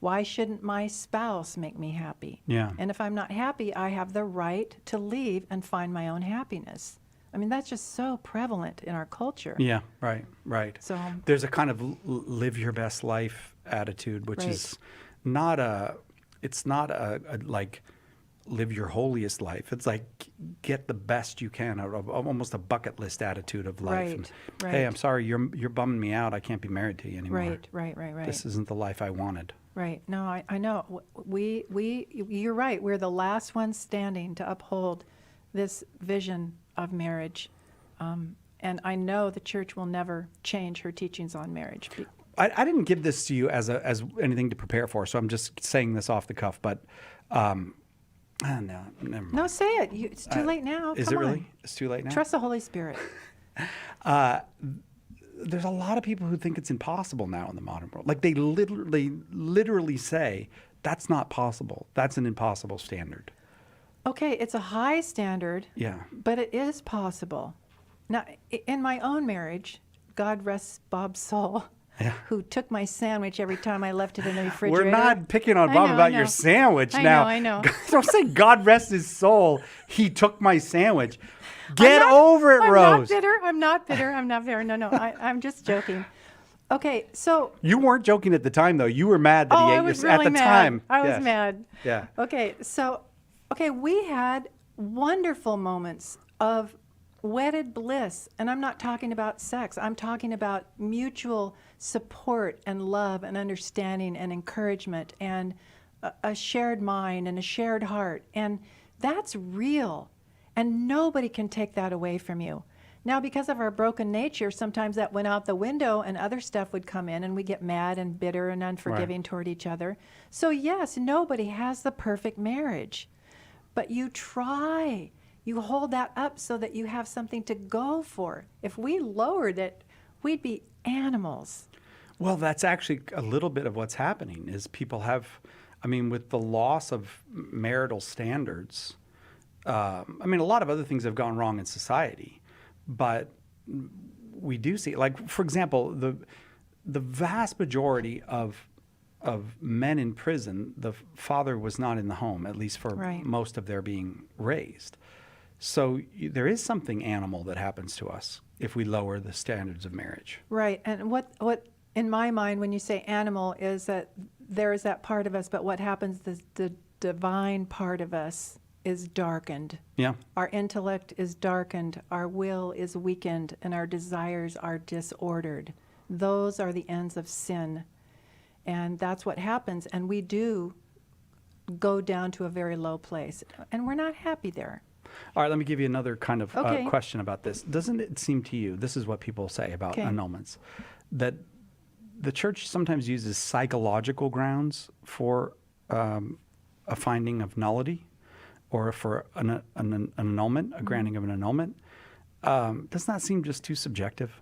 Speaker 2: Why shouldn't my spouse make me happy?
Speaker 1: Yeah.
Speaker 2: And if I'm not happy, I have the right to leave and find my own happiness. I mean, that's just so prevalent in our culture.
Speaker 1: Yeah, right.
Speaker 2: So
Speaker 1: There's a kind of live your best life attitude, which
Speaker 2: Right.
Speaker 1: is not it's not a like live your holiest life. It's like get the best you can out of almost a bucket list attitude of life.
Speaker 2: Right,
Speaker 1: And,
Speaker 2: right.
Speaker 1: Hey, I'm sorry, you're bumming me out. I can't be married to you anymore.
Speaker 2: right.
Speaker 1: This isn't the life I wanted.
Speaker 2: Right. No, I know. You're right. We're the last ones standing to uphold this vision of marriage. And I know the church will never change her teachings on marriage.
Speaker 1: I didn't give this to you as anything to prepare for, so I'm just saying this off the cuff. But no, never mind.
Speaker 2: No, say it. It's too late now.
Speaker 1: Is
Speaker 2: Come
Speaker 1: it really?
Speaker 2: on.
Speaker 1: It's too late now.
Speaker 2: Trust the Holy Spirit.
Speaker 1: There's a lot of people who think it's impossible now in the modern world. Like they literally say that's not possible. That's an impossible standard.
Speaker 2: Okay, it's a high standard.
Speaker 1: Yeah.
Speaker 2: But it is possible. Now, in my own marriage, God rest Bob's soul,
Speaker 1: Yeah.
Speaker 2: who took my sandwich every time I left it in the refrigerator.
Speaker 1: We're not picking on
Speaker 2: I
Speaker 1: Bob
Speaker 2: know,
Speaker 1: about
Speaker 2: I
Speaker 1: your
Speaker 2: know.
Speaker 1: sandwich
Speaker 2: I
Speaker 1: now.
Speaker 2: know, I know.
Speaker 1: Don't say God rest his soul. He took my sandwich. Get over it,
Speaker 2: I'm
Speaker 1: Rose.
Speaker 2: I'm not bitter. No, I'm just joking. Okay, so
Speaker 1: You weren't joking at the time, though. You were mad that he ate
Speaker 2: I was
Speaker 1: your
Speaker 2: really
Speaker 1: at the
Speaker 2: mad.
Speaker 1: time.
Speaker 2: I was
Speaker 1: Yes.
Speaker 2: mad.
Speaker 1: Yeah.
Speaker 2: Okay, so we had wonderful moments of wedded bliss, and I'm not talking about sex. I'm talking about mutual support and love and understanding and encouragement and a shared mind and a shared heart, and that's real. And nobody can take that away from you. Now, because of our broken nature, sometimes that went out the window and other stuff would come in and we get mad and bitter and unforgiving toward each other. So yes, nobody has the perfect marriage, but you try. You hold that up so that you have something to go for. If we lowered it, we'd be animals.
Speaker 1: Well, that's actually a little bit of what's happening is people have, with the loss of marital standards, a lot of other things have gone wrong in society, but we do see, like, for example, the vast majority of men in prison, the father was not in the home, at least for
Speaker 2: Right.
Speaker 1: most of their being raised. So there is something animal that happens to us if we lower the standards of marriage.
Speaker 2: Right. And what in my mind, when you say animal, is that there is that part of us, but what happens, the divine part of us is darkened.
Speaker 1: Yeah.
Speaker 2: Our intellect is darkened, our will is weakened, and our desires are disordered. Those are the ends of sin. And that's what happens. And we do go down to a very low place. And we're not happy there.
Speaker 1: All right, let me give you another kind of
Speaker 2: Okay.
Speaker 1: question about this. Doesn't it seem to you, this is what people say about
Speaker 2: Okay.
Speaker 1: annulments, that the church sometimes uses psychological grounds for a finding of nullity or for an annulment, a granting of an annulment? Doesn't that seem just too subjective?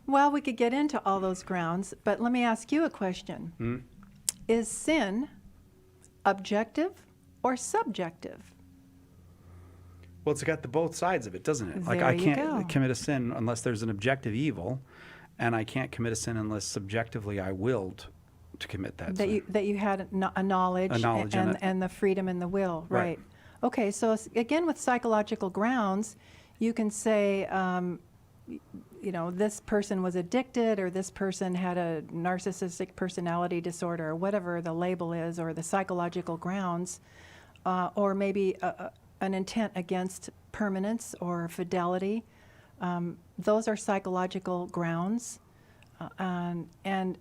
Speaker 2: Well, we could get into all those grounds, but let me ask you a question. Is sin objective or subjective?
Speaker 1: Well, it's got the both sides of it, doesn't it? Like
Speaker 2: There
Speaker 1: I
Speaker 2: you
Speaker 1: can't
Speaker 2: go.
Speaker 1: commit a sin unless there's an objective evil, and I can't commit a sin unless subjectively I willed to commit that sin.
Speaker 2: That you had a knowledge,
Speaker 1: A knowledge and
Speaker 2: and
Speaker 1: a-
Speaker 2: the freedom and the will,
Speaker 1: Right.
Speaker 2: right? Okay, so again, with psychological grounds, you can say, this person was addicted, or this person had a narcissistic personality disorder, or whatever the label is, or the psychological grounds, or maybe an intent against permanence or fidelity. Those are psychological grounds, and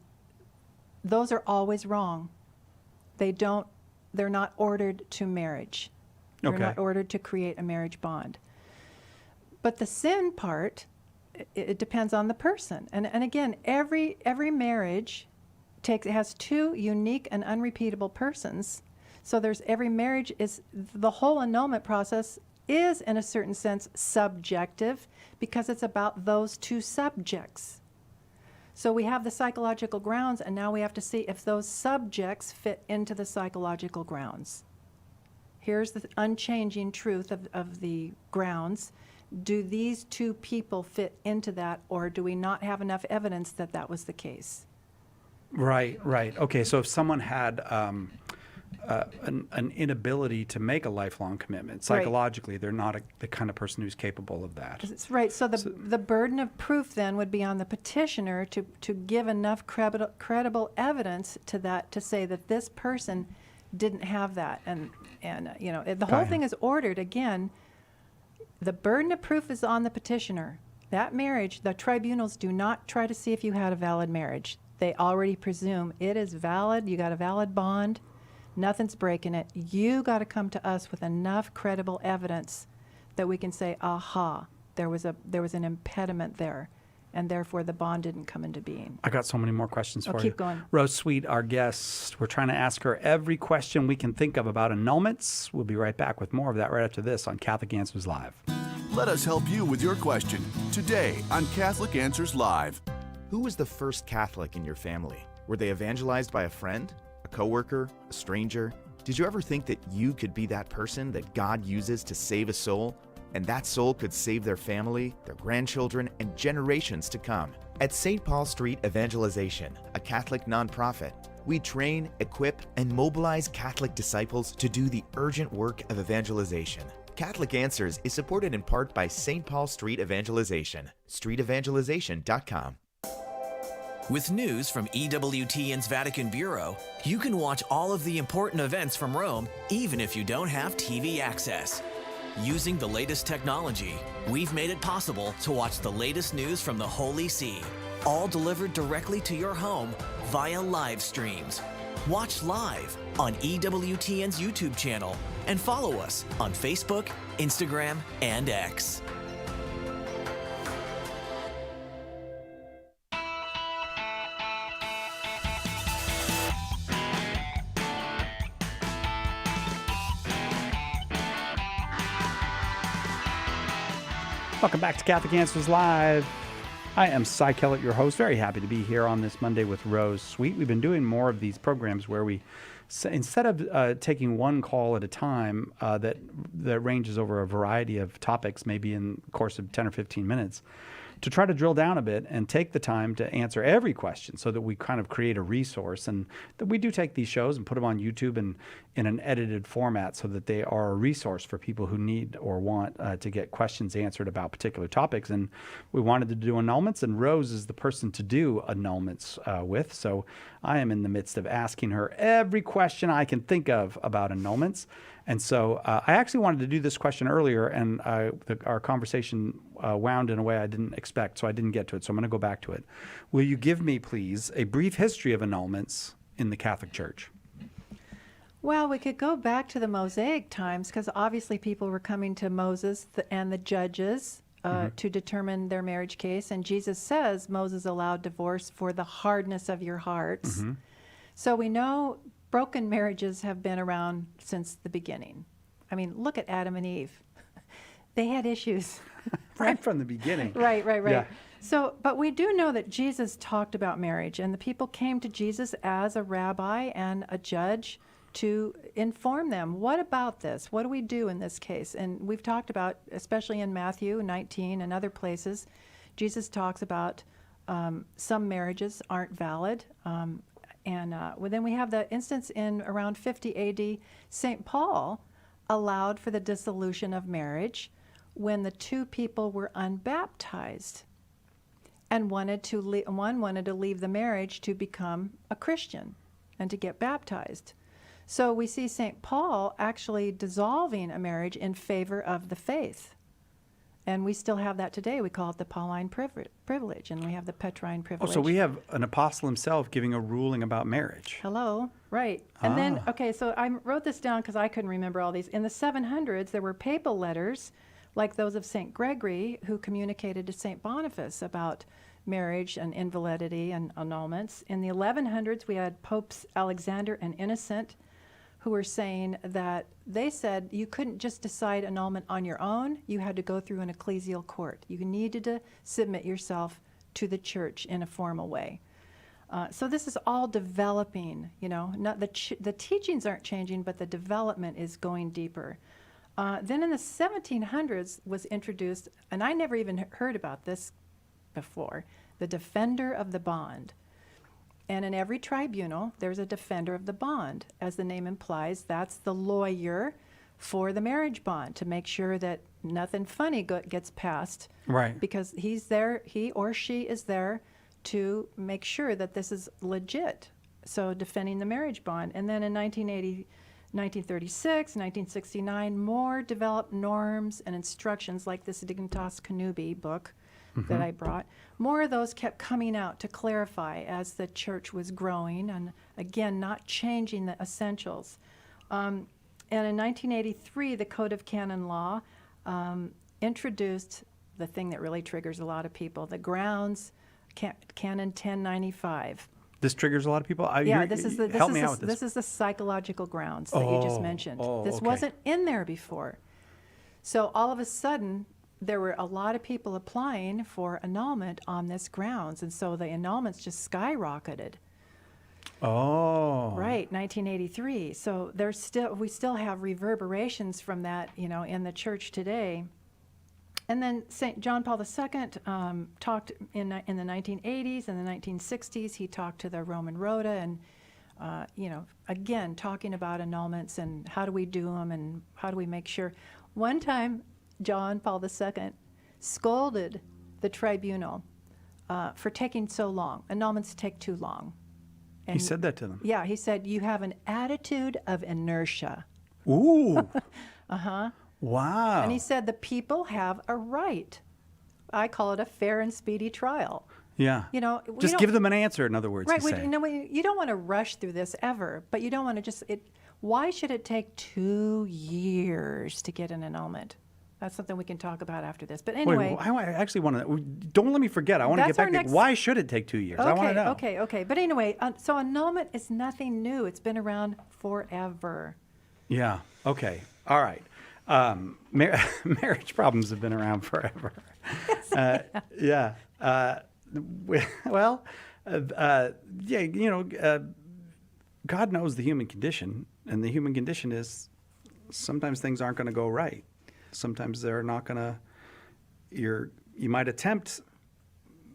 Speaker 2: those are always wrong. They're not ordered to marriage. They're
Speaker 1: Okay.
Speaker 2: not ordered to create a marriage bond. But the sin part, it depends on the person. And again, every marriage has two unique and unrepeatable persons. So every marriage is, the whole annulment process is in a certain sense subjective because it's about those two subjects. So we have the psychological grounds, and now we have to see if those subjects fit into the psychological grounds. Here's the unchanging truth of the grounds. Do these two people fit into that, or do we not have enough evidence that that was the case?
Speaker 1: Right. Okay, so if someone had an inability to make a lifelong commitment, psychologically, they're not the kind of person who's capable of that.
Speaker 2: That's right. So the burden of proof then would be on the petitioner to give enough credible evidence to that, to say that this person didn't have that. And the whole thing is ordered, again, the burden of proof is on the petitioner. That marriage, the tribunals do not try to see if you had a valid marriage. They already presume it is valid, you got a valid bond, nothing's breaking it. You got to come to us with enough credible evidence that we can say, aha, there was an impediment there, and therefore the bond didn't come into being.
Speaker 1: I got so many more questions for you.
Speaker 2: Keep going.
Speaker 1: Rose Sweet, our guest, we're trying to ask her every question we can think of about annulments. We'll be right back with more of that right after this on Catholic Answers Live.
Speaker 8: Let us help you with your question today on Catholic Answers Live.
Speaker 9: Who was the first Catholic in your family? Were they evangelized by a friend, a coworker, a stranger? Did you ever think that you could be that person that God uses to save a soul? And that soul could save their family, their grandchildren, and generations to come. At St. Paul Street Evangelization, a Catholic nonprofit, we train, equip, and mobilize Catholic disciples to do the urgent work of evangelization. Catholic Answers is supported in part by St. Paul Street Evangelization, streetevangelization.com.
Speaker 10: With news from EWTN's Vatican Bureau, you can watch all of the important events from Rome, even if you don't have TV access. Using the latest technology, we've made it possible to watch the latest news from the Holy See, all delivered directly to your home via live streams. Watch live on EWTN's YouTube channel and follow us on Facebook, Instagram, and X.
Speaker 1: Welcome back to Catholic Answers Live. I am Cy Kellett, your host. Very happy to be here on this Monday with Rose Sweet. We've been doing more of these programs where we So instead of taking one call at a time that ranges over a variety of topics, maybe in the course of 10 or 15 minutes, to try to drill down a bit and take the time to answer every question so that we kind of create a resource. And that we do take these shows and put them on YouTube and in an edited format so that they are a resource for people who need or want to get questions answered about particular topics. And we wanted to do annulments, and Rose is the person to do annulments with. So I am in the midst of asking her every question I can think of about annulments. And so I actually wanted to do this question earlier, and our conversation wound in a way I didn't expect, so I didn't get to it. So I'm going to go back to it. Will you give me, please, a brief history of annulments in the Catholic Church?
Speaker 2: Well, we could go back to the Mosaic times, because obviously people were coming to Moses and the judges to determine their marriage case. And Jesus says Moses allowed divorce for the hardness of your hearts. So we know broken marriages have been around since the beginning. I mean, look at Adam and Eve. They had issues.
Speaker 1: Right from the beginning.
Speaker 2: Right.
Speaker 1: Yeah.
Speaker 2: So, but we do know that Jesus talked about marriage, and the people came to Jesus as a rabbi and a judge to inform them, what about this? What do we do in this case? And we've talked about, especially in Matthew 19 and other places, Jesus talks about some marriages aren't valid. Well, then we have the instance in around 50 AD, St. Paul allowed for the dissolution of marriage when the two people were unbaptized and one wanted to leave the marriage to become a Christian and to get baptized. So we see St. Paul actually dissolving a marriage in favor of the faith. And we still have that today. We call it the Pauline privilege, and we have the Petrine privilege.
Speaker 1: Oh, so we have an apostle himself giving a ruling about marriage.
Speaker 2: Hello, right. And then, okay, so I wrote this down because I couldn't remember all these. In the 700s, there were papal letters, like those of St. Gregory, who communicated to St. Boniface about marriage and invalidity and annulments. In the 1100s, we had Popes Alexander and Innocent, who were saying that they said you couldn't just decide annulment on your own. You had to go through an ecclesial court. You needed to submit yourself to the church in a formal way. So this is all developing, not the teachings aren't changing, but the development is going deeper. Then in the 1700s was introduced, and I never even heard about this before, the defender of the bond. And in every tribunal, there's a defender of the bond. As the name implies, that's the lawyer for the marriage bond to make sure that nothing funny gets passed. Right. Because he or she is there to make sure that this is legit. So defending the marriage bond. And then in 1936, 1969, more developed norms and instructions like this Dignitas Connubii book that I brought. More of those kept coming out to clarify as the church was growing and, again, not changing the essentials. And in 1983, the Code of Canon Law introduced the thing that really triggers a lot of people, the grounds, Canon 1095.
Speaker 1: This triggers a lot of people?
Speaker 2: This is the psychological grounds that you just mentioned. This wasn't in there before. So all of a sudden, there were a lot of people applying for annulment on this grounds, and so the annulments just skyrocketed. Oh. Right, 1983. So we still have reverberations from that, in the church today. And then St. John Paul II talked in the 1980s and the 1960s. He talked to the Roman Rota and, again, talking about annulments and how do we do them and how do we make sure. One time, John Paul II scolded the tribunal for taking so long. Annulments take too long. And
Speaker 1: he said that to them?
Speaker 2: Yeah, he said, you have an attitude of inertia.
Speaker 1: Ooh.
Speaker 2: Uh-huh.
Speaker 1: Wow.
Speaker 2: And he said the people have a right. I call it a fair and speedy trial.
Speaker 1: Yeah. Just give them an answer, in other words.
Speaker 2: Right. You don't want to rush through this ever, but you don't want to why should it take 2 years to get an annulment? That's something we can talk about after this. But anyway.
Speaker 1: I actually want to, don't let me forget. I want to get back to why should it take 2 years?
Speaker 2: Okay,
Speaker 1: I want to know.
Speaker 2: Okay. But anyway, so annulment is nothing new. It's been around forever.
Speaker 1: Yeah. Okay. All right. Marriage problems have been around forever. Yeah. God knows the human condition, and the human condition is sometimes things aren't going to go right. Sometimes they're not going to. You might attempt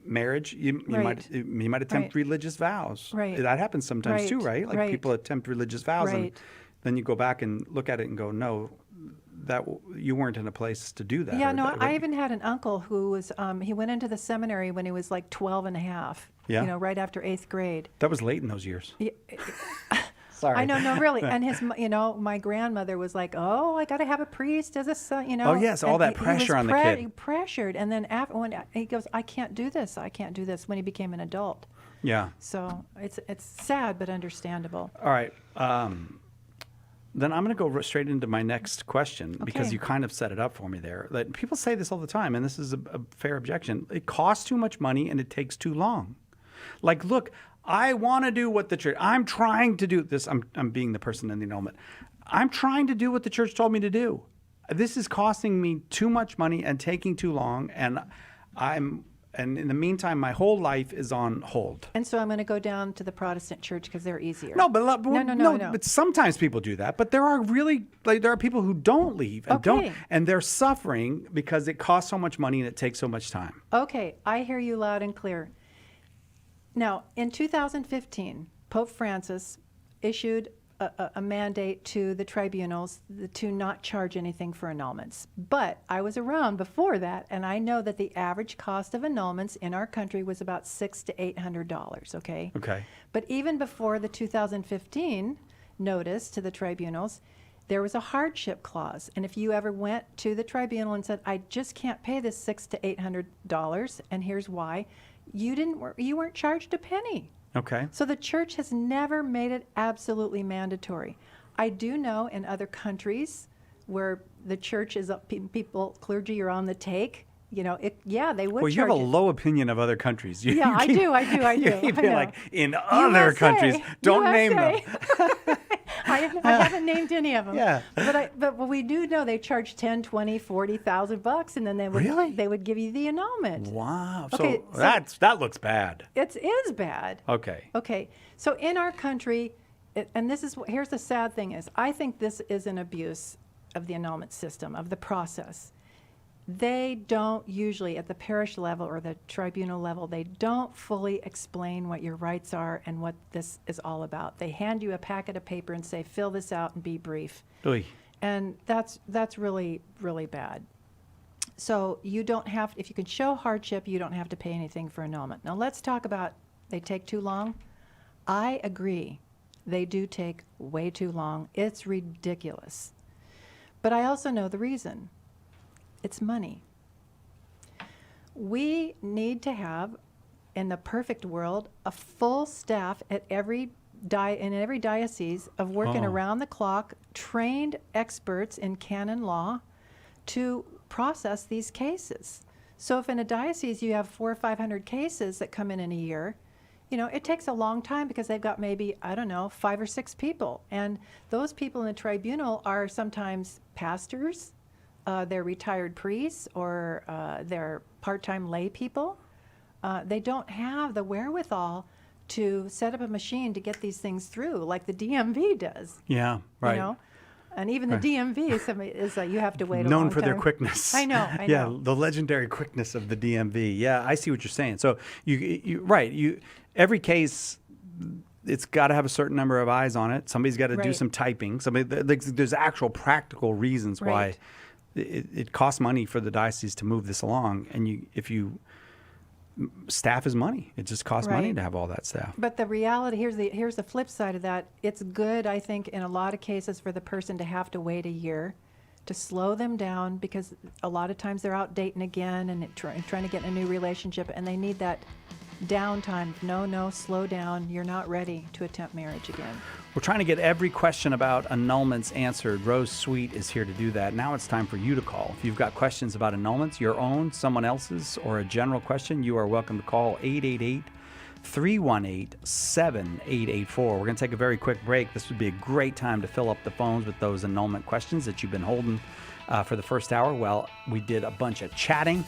Speaker 1: marriage. You might attempt religious vows.
Speaker 2: Right.
Speaker 1: That happens sometimes too, right? Like people attempt religious vows, and
Speaker 2: Right.
Speaker 1: then you go back and look at it and go, no, that you weren't in a place to do that.
Speaker 2: Yeah,
Speaker 1: or
Speaker 2: no,
Speaker 1: that-
Speaker 2: I even had an uncle who was, he went into the seminary when he was like 12 and a half,
Speaker 1: Yeah.
Speaker 2: you know, right after 8th grade.
Speaker 1: That was late in those years.
Speaker 2: Yeah,
Speaker 1: Sorry.
Speaker 2: I know, no, really. And my grandmother was like, "Oh, I got to have a priest as a son," you know.
Speaker 1: Oh, yes, all
Speaker 2: And
Speaker 1: that
Speaker 2: he was
Speaker 1: pressure on the kid.
Speaker 2: He pressured, and then when he goes, "I can't do this. I can't do this," when he became an adult.
Speaker 1: Yeah.
Speaker 2: So it's sad but understandable.
Speaker 1: All right. Then I'm going to go straight into my next question because
Speaker 2: Okay.
Speaker 1: you kind of set it up for me there. That people say this all the time, and this is a fair objection. It costs too much money and it takes too long. Like, look, I want to do what the church. I'm trying to do this. I'm being the person in the annulment. I'm trying to do what the church told me to do. This is costing me too much money and taking too long, and in the meantime, my whole life is on hold.
Speaker 2: And so I'm going to go down to the Protestant church because they're easier.
Speaker 1: No, but
Speaker 2: No.
Speaker 1: But sometimes people do that. But there are people who don't leave and
Speaker 2: Okay.
Speaker 1: and they're suffering because it costs so much money and it takes so much time.
Speaker 2: Okay, I hear you loud and clear. Now, in 2015, Pope Francis issued a mandate to the tribunals to not charge anything for annulments. But I was around before that, and I know that the average cost of annulments in our country was about $600 to $800, okay?
Speaker 1: Okay.
Speaker 2: But even before the 2015 notice to the tribunals, there was a hardship clause. And if you ever went to the tribunal and said, I just can't pay this $600 to $800, and here's why, you weren't charged a penny.
Speaker 1: Okay.
Speaker 2: So the church has never made it absolutely mandatory. I do know in other countries where the church is clergy are on the take, they would
Speaker 1: Well, you have a low opinion of other countries.
Speaker 2: Yeah, I do.
Speaker 1: You'd be
Speaker 2: I know.
Speaker 1: like, in other countries, don't name them.
Speaker 2: I haven't named any of them.
Speaker 1: Yeah.
Speaker 2: But we do know they charge 10, 20, 40,000 bucks, and then they would give you the annulment.
Speaker 1: Wow.
Speaker 2: Okay,
Speaker 1: so that looks bad.
Speaker 2: It is bad.
Speaker 1: Okay.
Speaker 2: Okay. So in our country, and here's the sad thing is, I think this is an abuse of the annulment system, of the process. They don't usually, at the parish level or the tribunal level, they don't fully explain what your rights are and what this is all about. They hand you a packet of paper and say, fill this out and be brief.
Speaker 1: Oy.
Speaker 2: And that's really, really bad. So you don't have, if you can show hardship, you don't have to pay anything for annulment. Now let's talk about, they take too long. I agree. They do take way too long. It's ridiculous. But I also know the reason. It's money. We need to have, in the perfect world, a full staff at every diocese of working around the clock, trained experts in canon law to process these cases. So if in a diocese you have 400 or 500 cases that come in a year, it takes a long time because they've got maybe, 5 or 6 people. And those people in the tribunal are sometimes pastors, they're retired priests, or they're part-time lay people. They don't have the wherewithal to set up a machine to get these things through like the DMV does.
Speaker 1: Yeah, right.
Speaker 2: And even the DMV is you have to wait a long time.
Speaker 1: Known for their quickness.
Speaker 2: I know.
Speaker 1: Yeah, the legendary quickness of the DMV. Yeah, I see what you're saying. So you every case, it's got to have a certain number of eyes on it. Somebody's got to do some typing. There's actual practical reasons why it costs money for the diocese to move this along. And staff is money. It just costs money to have all that staff.
Speaker 2: But the reality, here's the flip side of that. It's good, I think, in a lot of cases for the person to have to wait a year to slow them down, because a lot of times they're out dating again and trying to get in a new relationship, and they need that downtime. No, slow down. You're not ready to attempt marriage again.
Speaker 1: We're trying to get every question about annulments answered. Rose Sweet is here to do that. Now it's time for you to call. If you've got questions about annulments, your own, someone else's, or a general question, you are welcome to call 888-318-7884. We're going to take a very quick break. This would be a great time to fill up the phones with those annulment questions that you've been holding for the first hour. Well, we did a bunch of chatting.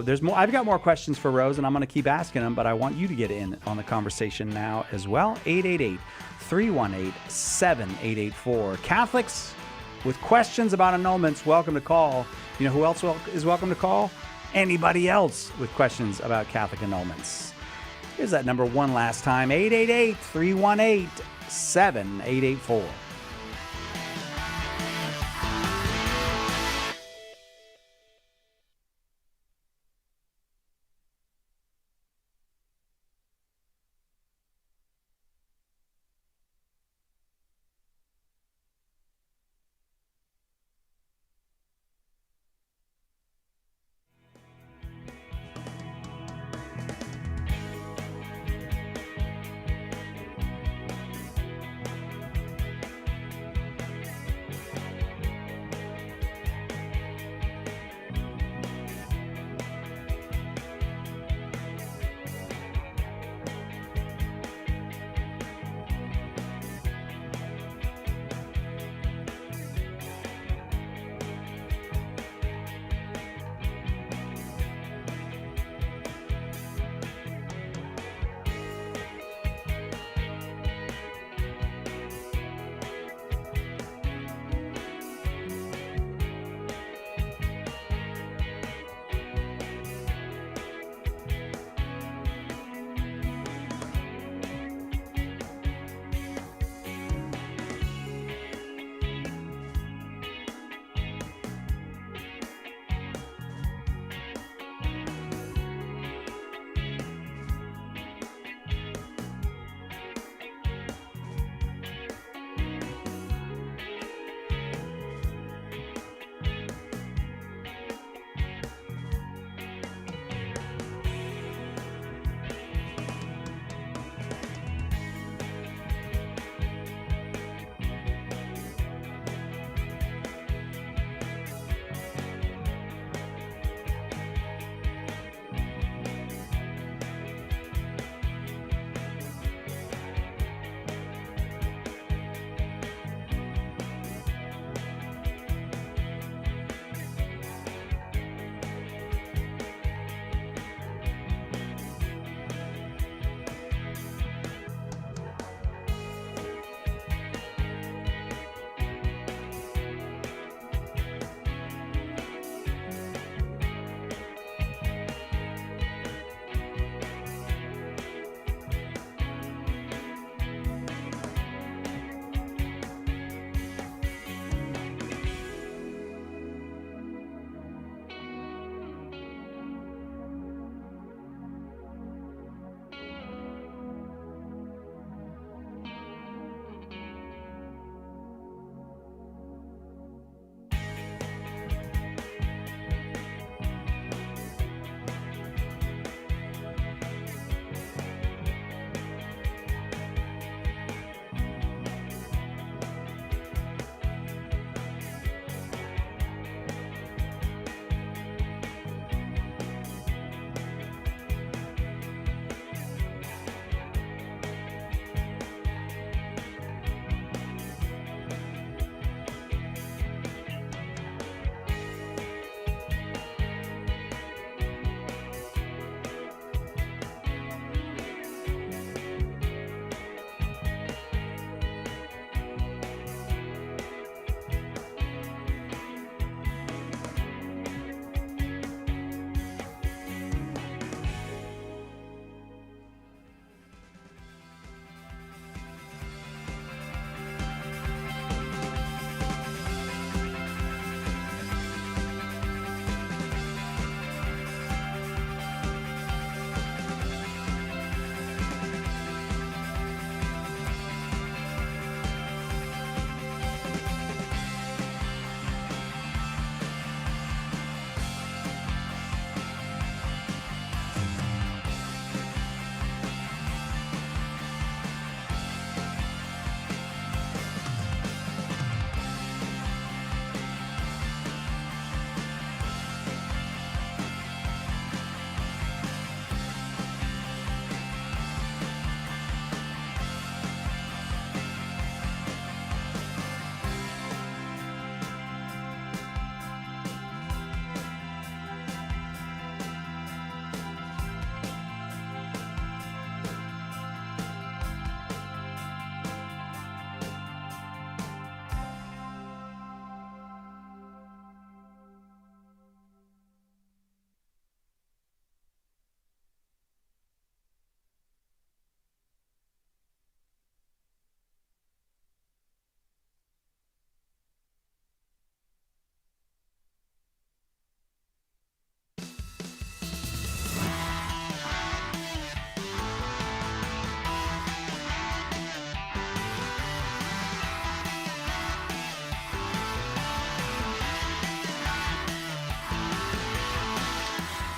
Speaker 1: There's more. I've got more questions for Rose, and I'm going to keep asking them, but I want you to get in on the conversation now as well. 888-318-7884. Catholics with questions about annulments, welcome to call. You know who else is welcome to call? Anybody else with questions about Catholic annulments. Here's that number one last time, 888-318-7884.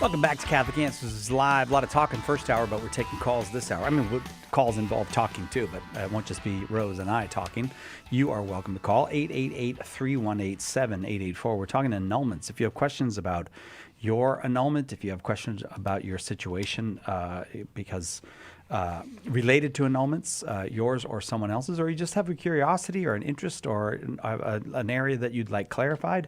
Speaker 1: Welcome back to Catholic Answers Live. A lot of talk in first hour, but we're taking calls this hour. I mean, calls involve talking too, but it won't just be Rose and I talking. You are welcome to call 888-318-7884. We're talking annulments. If you have questions about your annulment, if you have questions about your situation related to annulments, yours or someone else's, or you just have a curiosity or an interest or an area that you'd like clarified,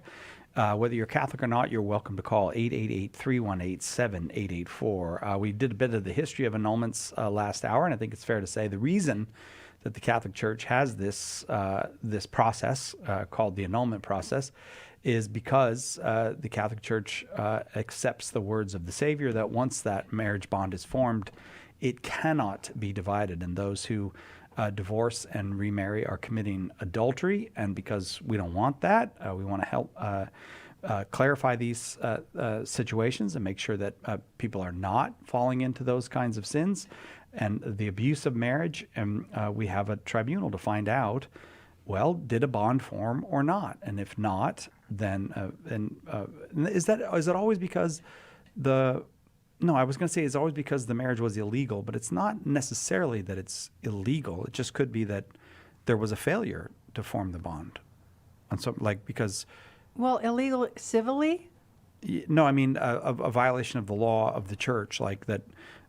Speaker 1: whether you're Catholic or not, you're welcome to call 888-318-7884. We did a bit of the history of annulments last hour, and I think it's fair to say the reason that the Catholic Church has this process called the annulment process is because the Catholic Church accepts the words of the Savior that once that marriage bond is formed, it cannot be divided, and those who divorce and remarry are committing adultery. And because we don't want that, we want to help clarify these situations and make sure that people are not falling into those kinds of sins and the abuse of marriage. And we have a tribunal to find out, well, did a bond form or not? And if not, then is it always because No, I was going to say it's always because the marriage was illegal, but it's not necessarily that it's illegal. It just could be that there was a failure to form the bond. And so, because...
Speaker 2: Well, illegal civilly?
Speaker 1: No, I mean a violation of the law of the church, like that...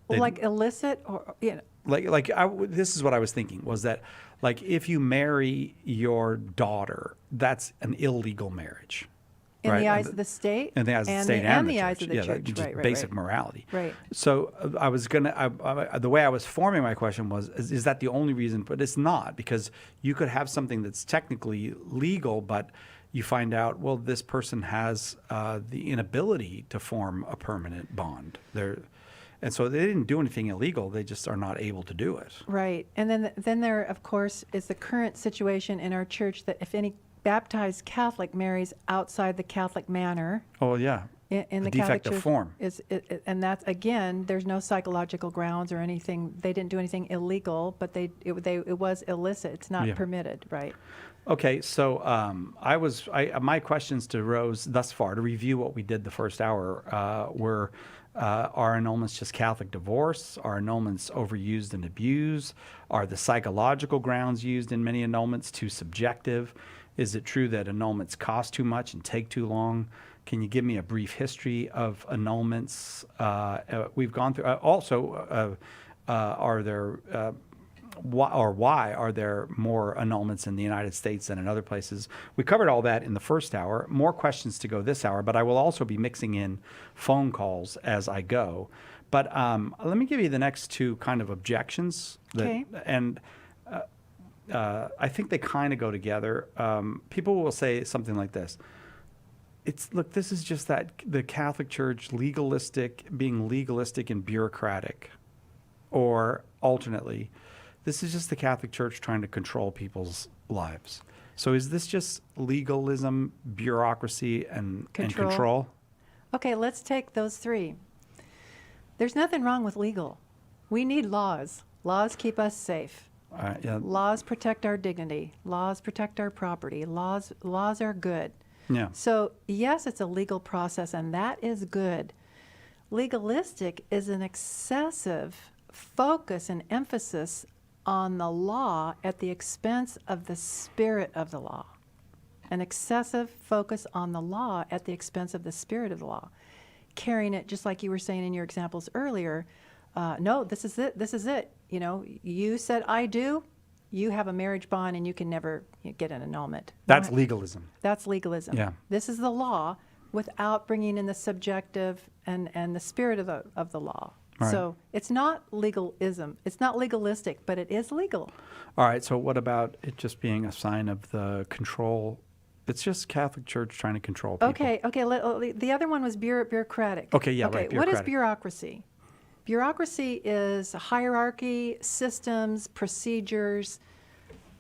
Speaker 2: Well, like illicit or...
Speaker 1: This is what I was thinking, was that, like, if you marry your daughter, that's an illegal marriage.
Speaker 2: In the eyes of the state?
Speaker 1: In the eyes of the state and the
Speaker 2: eyes of the church.
Speaker 1: Just basic morality.
Speaker 2: Right.
Speaker 1: So I was going to, the way I was forming my question was, is that the only reason? But it's not, because you could have something that's technically legal, but you find out, well, this person has the inability to form a permanent bond. And so they didn't do anything illegal. They just are not able to do it.
Speaker 2: Right. And then there, of course, is the current situation in our church that if any baptized Catholic marries outside the Catholic manner.
Speaker 1: Oh, yeah.
Speaker 2: In the
Speaker 1: defective
Speaker 2: Catholic Church
Speaker 1: form.
Speaker 2: And that's, again, there's no psychological grounds or anything. They didn't do anything illegal, but it was illicit. It's not permitted, right?
Speaker 1: Okay, so my questions to Rose thus far, to review what we did the first hour, were are annulments just Catholic divorce? Are annulments overused and abused? Are the psychological grounds used in many annulments too subjective? Is it true that annulments cost too much and take too long? Can you give me a brief history of annulments? We've gone through. Are there why are there more annulments in the United States than in other places? We covered all that in the first hour. More questions to go this hour, but I will also be mixing in phone calls as I go. But let me give you the next two kind of objections. I think they kind of go together. People will say something like this. This is just that the Catholic Church being legalistic and bureaucratic. Or alternately, this is just the Catholic Church trying to control people's lives. So is this just legalism, bureaucracy, and control?
Speaker 2: Okay, let's take those three. There's nothing wrong with legal. We need laws. Laws keep us safe. Laws protect our dignity. Laws protect our property. Laws are good.
Speaker 1: Yeah.
Speaker 2: So yes, it's a legal process, and that is good. Legalistic is an excessive focus and emphasis on the law at the expense of the spirit of the law. An excessive focus on the law at the expense of the spirit of the law. Carrying it, just like you were saying in your examples earlier, no, this is it. You know, you said I do, you have a marriage bond and you can never get an annulment.
Speaker 1: That's legalism.
Speaker 2: That's legalism.
Speaker 1: Yeah.
Speaker 2: This is the law without bringing in the subjective and the spirit of the law.
Speaker 1: Right.
Speaker 2: So it's not legalism. It's not legalistic, but it is legal.
Speaker 1: All right, so what about it just being a sign of the control? It's just Catholic Church trying to control people.
Speaker 2: Okay. The other one was bureaucratic.
Speaker 1: Okay, yeah, right,
Speaker 2: What is
Speaker 1: bureaucratic.
Speaker 2: bureaucracy? Bureaucracy is hierarchy, systems, procedures.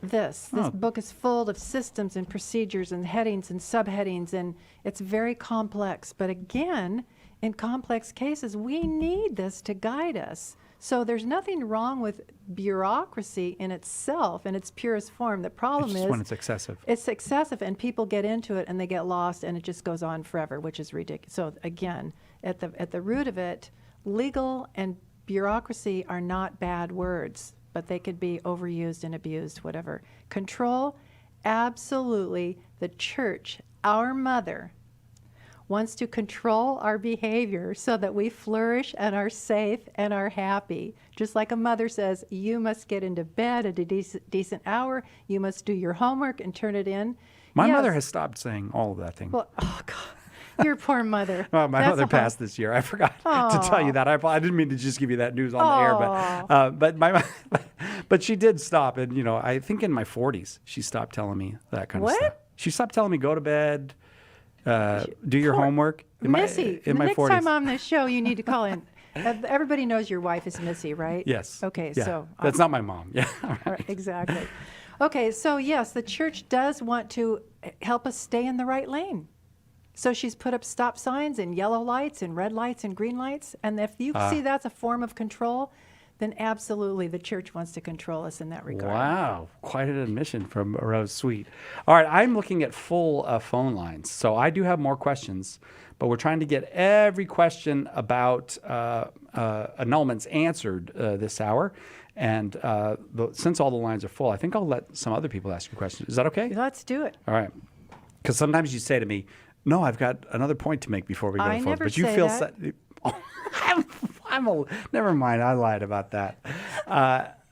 Speaker 2: This book is full of systems and procedures and headings and subheadings, and it's very complex. But again, in complex cases, we need this to guide us So there's nothing wrong with bureaucracy in itself, in its purest form. The problem
Speaker 1: It's just
Speaker 2: is
Speaker 1: when it's excessive.
Speaker 2: It's excessive, and people get into it and they get lost, and it just goes on forever, which is ridiculous. So again, at the root of it, legal and bureaucracy are not bad words, but they could be overused and abused, whatever. Control, absolutely. The church, our mother, wants to control our behavior so that we flourish and are safe and are happy. Just like a mother says, you must get into bed at a decent hour, you must do your homework and turn it in.
Speaker 1: My
Speaker 2: Yes.
Speaker 1: mother has stopped saying all of that thing.
Speaker 2: Well, oh God, your poor mother.
Speaker 1: Well, my
Speaker 2: That's
Speaker 1: mother
Speaker 2: a
Speaker 1: passed this year. I forgot to tell you that. I didn't mean to just give you that news on the air, but she did stop. And, you know, I think in my 40s, she stopped telling me that kind of
Speaker 2: What?
Speaker 1: stuff. She stopped telling me, go to bed, do your homework.
Speaker 2: Missy,
Speaker 1: in
Speaker 2: the
Speaker 1: my
Speaker 2: next
Speaker 1: 40s.
Speaker 2: time on this show, you need to call in. Everybody knows your wife is Missy, right?
Speaker 1: Yes.
Speaker 2: Okay,
Speaker 1: Yeah.
Speaker 2: so.
Speaker 1: That's not my mom. Yeah.
Speaker 2: Right, exactly. Okay, so yes, the church does want to help us stay in the right lane. So she's put up stop signs and yellow lights and red lights and green lights. And if you see that's a form of control, then absolutely the church wants to control us in that regard.
Speaker 1: Wow, quite an admission from Rose Sweet. All right, I'm looking at full phone lines, so I do have more questions, but we're trying to get every question about annulments answered this hour. And since all the lines are full, I think I'll let some other people ask you questions. Is that okay?
Speaker 2: Let's do it.
Speaker 1: All right. Because sometimes you say to me, no, I've got another point to make before we go to
Speaker 2: I
Speaker 1: the phone.
Speaker 2: never
Speaker 1: But you
Speaker 2: say
Speaker 1: feel
Speaker 2: that.
Speaker 1: never mind. I lied about that.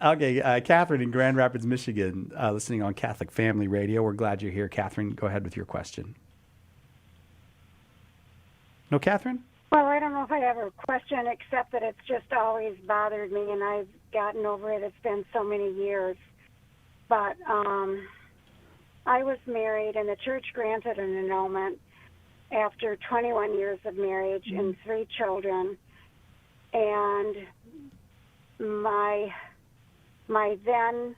Speaker 1: Okay, Catherine in Grand Rapids, Michigan, listening on Catholic Family Radio. We're glad you're here. Catherine, go ahead with your question. No, Catherine?
Speaker 11: Well, I don't know if I have a question, except that it's just always bothered me, and I've gotten over it. It's been so many years. But I was married, and the church granted an annulment after 21 years of marriage and 3 children. And my then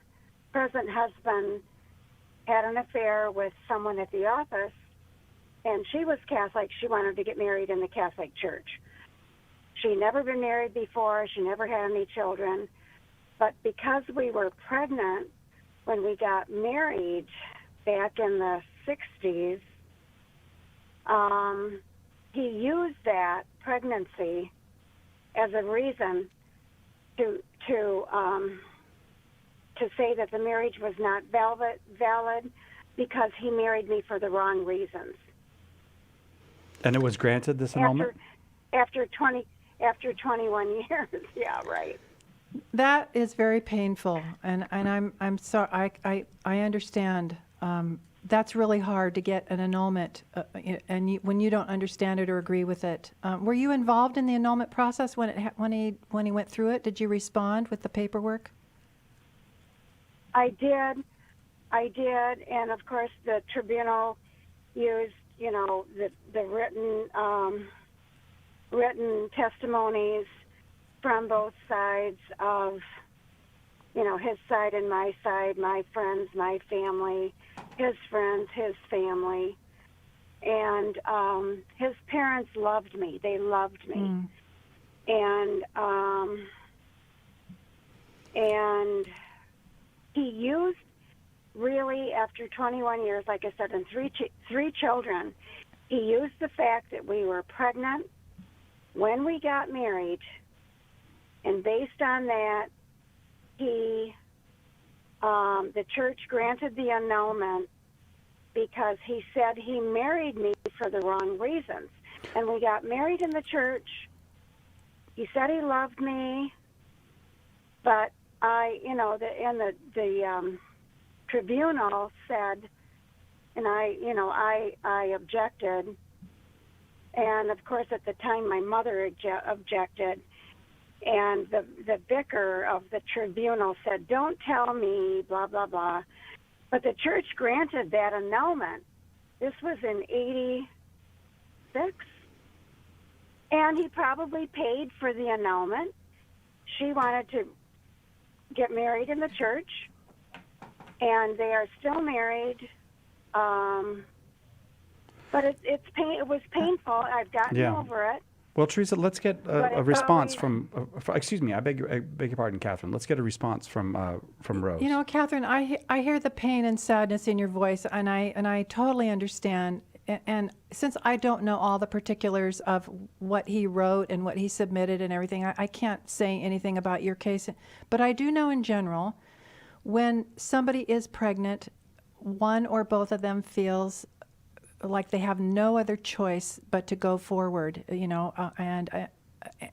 Speaker 11: present husband had an affair with someone at the office, and she was Catholic. She wanted to get married in the Catholic Church. She'd never been married before. She never had any children. But because we were pregnant when we got married back in the 60s, he used that pregnancy as a reason to say that the marriage was not valid because he married me for the wrong reasons.
Speaker 1: And it was granted this annulment?
Speaker 11: After 21 years, yeah, right.
Speaker 2: That is very painful, and I'm sorry. I understand. That's really hard to get an annulment, and when you don't understand it or agree with it. Were you involved in the annulment process when he went through it? Did you respond with the paperwork?
Speaker 11: I did, and of course the tribunal used, the written testimonies from both sides of, his side and my side, my friends, my family, his friends, his family. And his parents loved me. They loved me. And he used, really, after 21 years, like I said, and three children, he used the fact that we were pregnant when we got married, and based on that, the church granted the annulment because he said he married me for the wrong reasons. And we got married in the church. He said he loved me, but the tribunal said, and I objected. And of course, at the time, my mother objected. And the vicar of the tribunal said, "Don't tell me, blah, blah, blah." But the church granted that annulment. This was in 86. And he probably paid for the annulment. She wanted to get married in the church, and they are still married. But it was painful. I've gotten over it.
Speaker 1: Well, Teresa, let's get
Speaker 11: But
Speaker 1: a
Speaker 11: it's
Speaker 1: response
Speaker 11: always-
Speaker 1: excuse me, I beg your pardon, Catherine. Let's get a response from Rose.
Speaker 2: You know, Catherine, I hear the pain and sadness in your voice, and I totally understand. And since I don't know all the particulars of what he wrote and what he submitted and everything, I can't say anything about your case. But I do know in general, when somebody is pregnant, one or both of them feels like they have no other choice but to go forward, you know,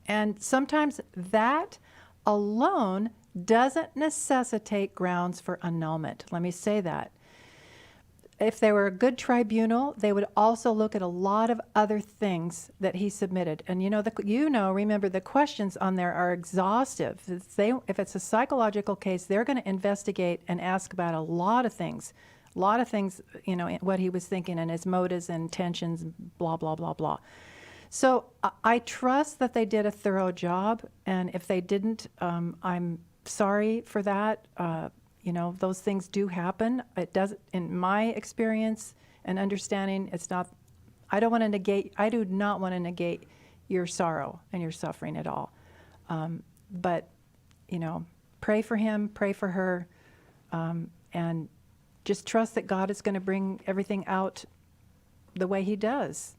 Speaker 2: and sometimes that alone doesn't necessitate grounds for annulment. Let me say that. If they were a good tribunal, they would also look at a lot of other things that he submitted. And remember, the questions on there are exhaustive. If it's a psychological case, they're going to investigate and ask about a lot of things, you know, what he was thinking and his motives and intentions, blah, blah, blah, blah. So I trust that they did a thorough job. And if they didn't, I'm sorry for that. You know, those things do happen. It does, in my experience and understanding, it's not, I do not want to negate your sorrow and your suffering at all. But, you know, pray for him, pray for her, and just trust that God is going to bring everything out the way he does.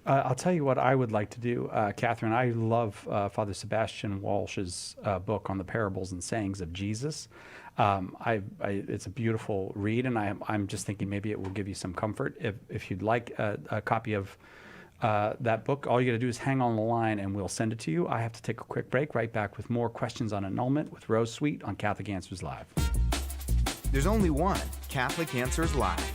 Speaker 1: I'll tell you what I would like to do, Catherine. I love Father Sebastian Walsh's book on the parables and sayings of Jesus. It's a beautiful read, and I'm just thinking maybe it will give you some comfort. If you'd like a copy of that book, all you got to do is hang on the line, and we'll send it to you. I have to take a quick break. Right back with more questions on annulment with Rose Sweet on Catholic Answers Live.
Speaker 9: There's only one Catholic Answers Live.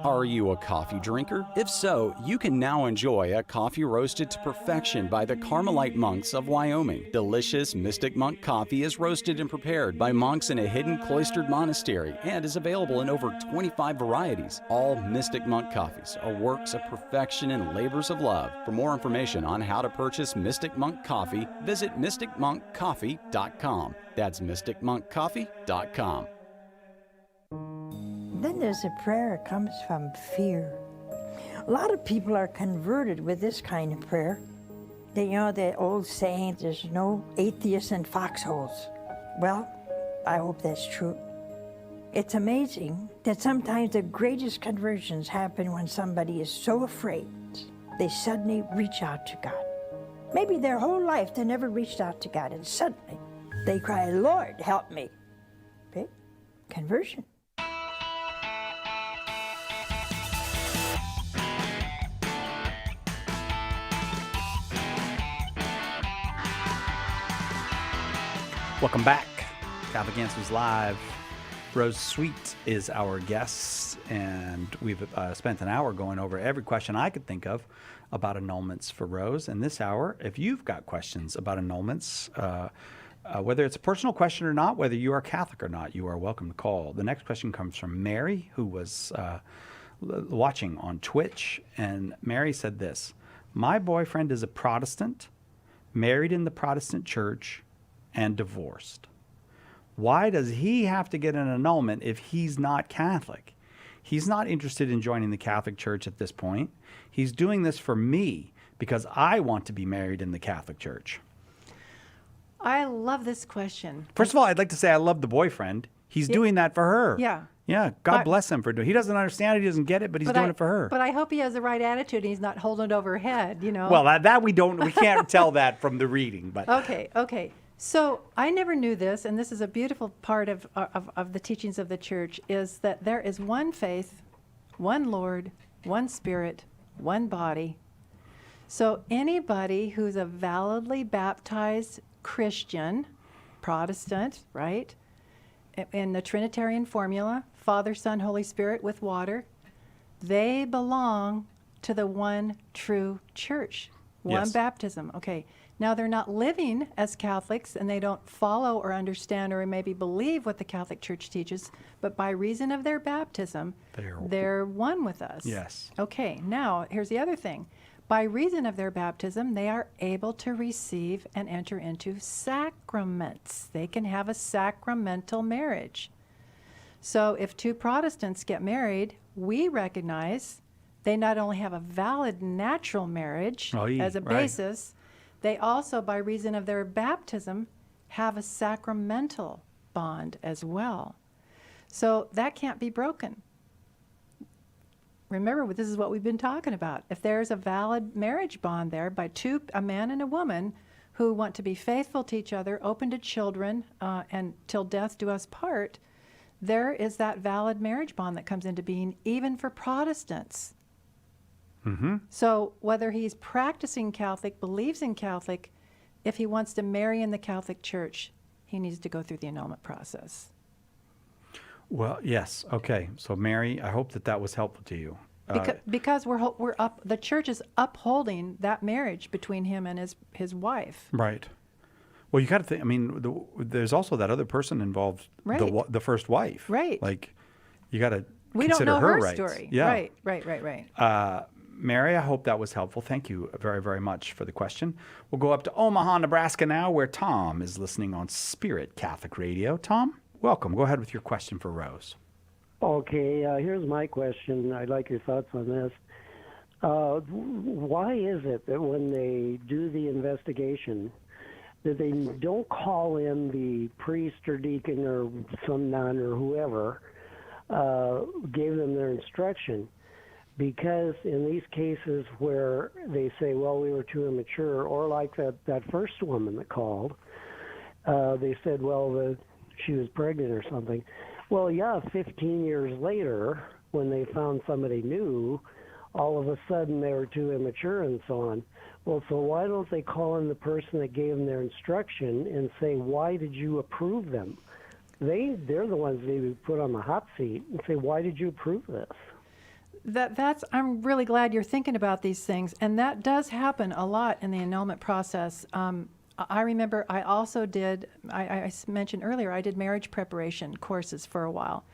Speaker 12: Are you a coffee drinker? If so, you can now enjoy a coffee roasted to perfection by the Carmelite monks of Wyoming. Delicious Mystic Monk coffee is roasted and prepared by monks in a hidden cloistered monastery and is available in over 25 varieties. All Mystic Monk coffees are works of perfection and labors of love. For more information on how to purchase Mystic Monk coffee, visit mysticmonkcoffee.com. That's mysticmonkcoffee.com.
Speaker 13: Then there's a prayer that comes from fear. A lot of people are converted with this kind of prayer. The old saying, there's no atheists in foxholes. Well, I hope that's true. It's amazing that sometimes the greatest conversions happen when somebody is so afraid, they suddenly reach out to God. Maybe their whole life they never reached out to God, and suddenly they cry, Lord, help me. Okay? Conversion.
Speaker 1: Welcome back. Catholic Answers Live. Rose Sweet is our guest, and we've spent an hour going over every question I could think of about annulments for Rose. And this hour, if you've got questions about annulments, whether it's a personal question or not, whether you are Catholic or not, you are welcome to call. The next question comes from Mary, who was watching on Twitch, and Mary said this: my boyfriend is a Protestant, married in the Protestant church, and divorced. Why does he have to get an annulment if he's not Catholic? He's not interested in joining the Catholic Church at this point. He's doing this for me because I want to be married in the Catholic Church.
Speaker 2: I love this question.
Speaker 1: First of all, I'd like to say I love the boyfriend. He's doing that for her.
Speaker 2: Yeah.
Speaker 1: Yeah, God bless him for doing it. He doesn't understand it, he doesn't get it, but he's doing it for her.
Speaker 2: But I hope he has the right attitude and he's not holding it over her head, you know.
Speaker 1: Well, that we can't tell that from the reading. But
Speaker 2: Okay. So I never knew this, and this is a beautiful part of the teachings of the Church, is that there is one faith, one Lord, one Spirit, one body. So anybody who's a validly baptized Christian, Protestant, right, in the Trinitarian formula, Father, Son, Holy Spirit with water, they belong to the one true church, one baptism. Okay. Now, they're not living as Catholics, and they don't follow or understand or maybe believe what the Catholic Church teaches, but by reason of their baptism, they're one with us.
Speaker 1: Yes.
Speaker 2: Okay, now, here's the other thing. By reason of their baptism, they are able to receive and enter into sacraments. They can have a sacramental marriage. So if two Protestants get married, we recognize they not only have a valid natural marriage as a basis, they also, by reason of their baptism, have a sacramental bond as well. So that can't be broken. Remember, this is what we've been talking about. If there's a valid marriage bond there by a man and a woman who want to be faithful to each other, open to children, and till death do us part, there is that valid marriage bond that comes into being, even for Protestants.
Speaker 1: Mm-hmm.
Speaker 2: So whether he's practicing Catholic, believes in Catholic, if he wants to marry in the Catholic Church, he needs to go through the annulment process.
Speaker 1: Well, yes. Okay. So, Mary, I hope that was helpful to you.
Speaker 2: Because the church is upholding that marriage between him and his wife.
Speaker 1: Right. Well, you got to think. I mean, there's also that other person involved,
Speaker 2: right.
Speaker 1: the first wife.
Speaker 2: Right.
Speaker 1: Like, you got to
Speaker 2: We
Speaker 1: consider
Speaker 2: don't know her
Speaker 1: rights.
Speaker 2: story.
Speaker 1: Yeah.
Speaker 2: Right.
Speaker 1: Mary, I hope that was helpful. Thank you very, very much for the question. We'll go up to Omaha, Nebraska now, where Tom is listening on Spirit Catholic Radio. Tom, welcome. Go ahead with your question for Rose.
Speaker 14: Okay, here's my question. I'd like your thoughts on this. Why is it that when they do the investigation, that they don't call in the priest or deacon or some nun or whoever gave them their instruction? Because in these cases where they say, well, we were too immature, or like that first woman that called, they said, well, she was pregnant or something. Well, yeah, 15 years later, when they found somebody new, all of a sudden they were too immature and so on. Well, so why don't they call in the person that gave them their instruction and say, why did you approve them? They're the ones that need to be put on the hot seat and say, why did you approve this?
Speaker 2: I'm really glad you're thinking about these things, and that does happen a lot in the annulment process. I remember I also did, I mentioned earlier, I did marriage preparation courses for a while.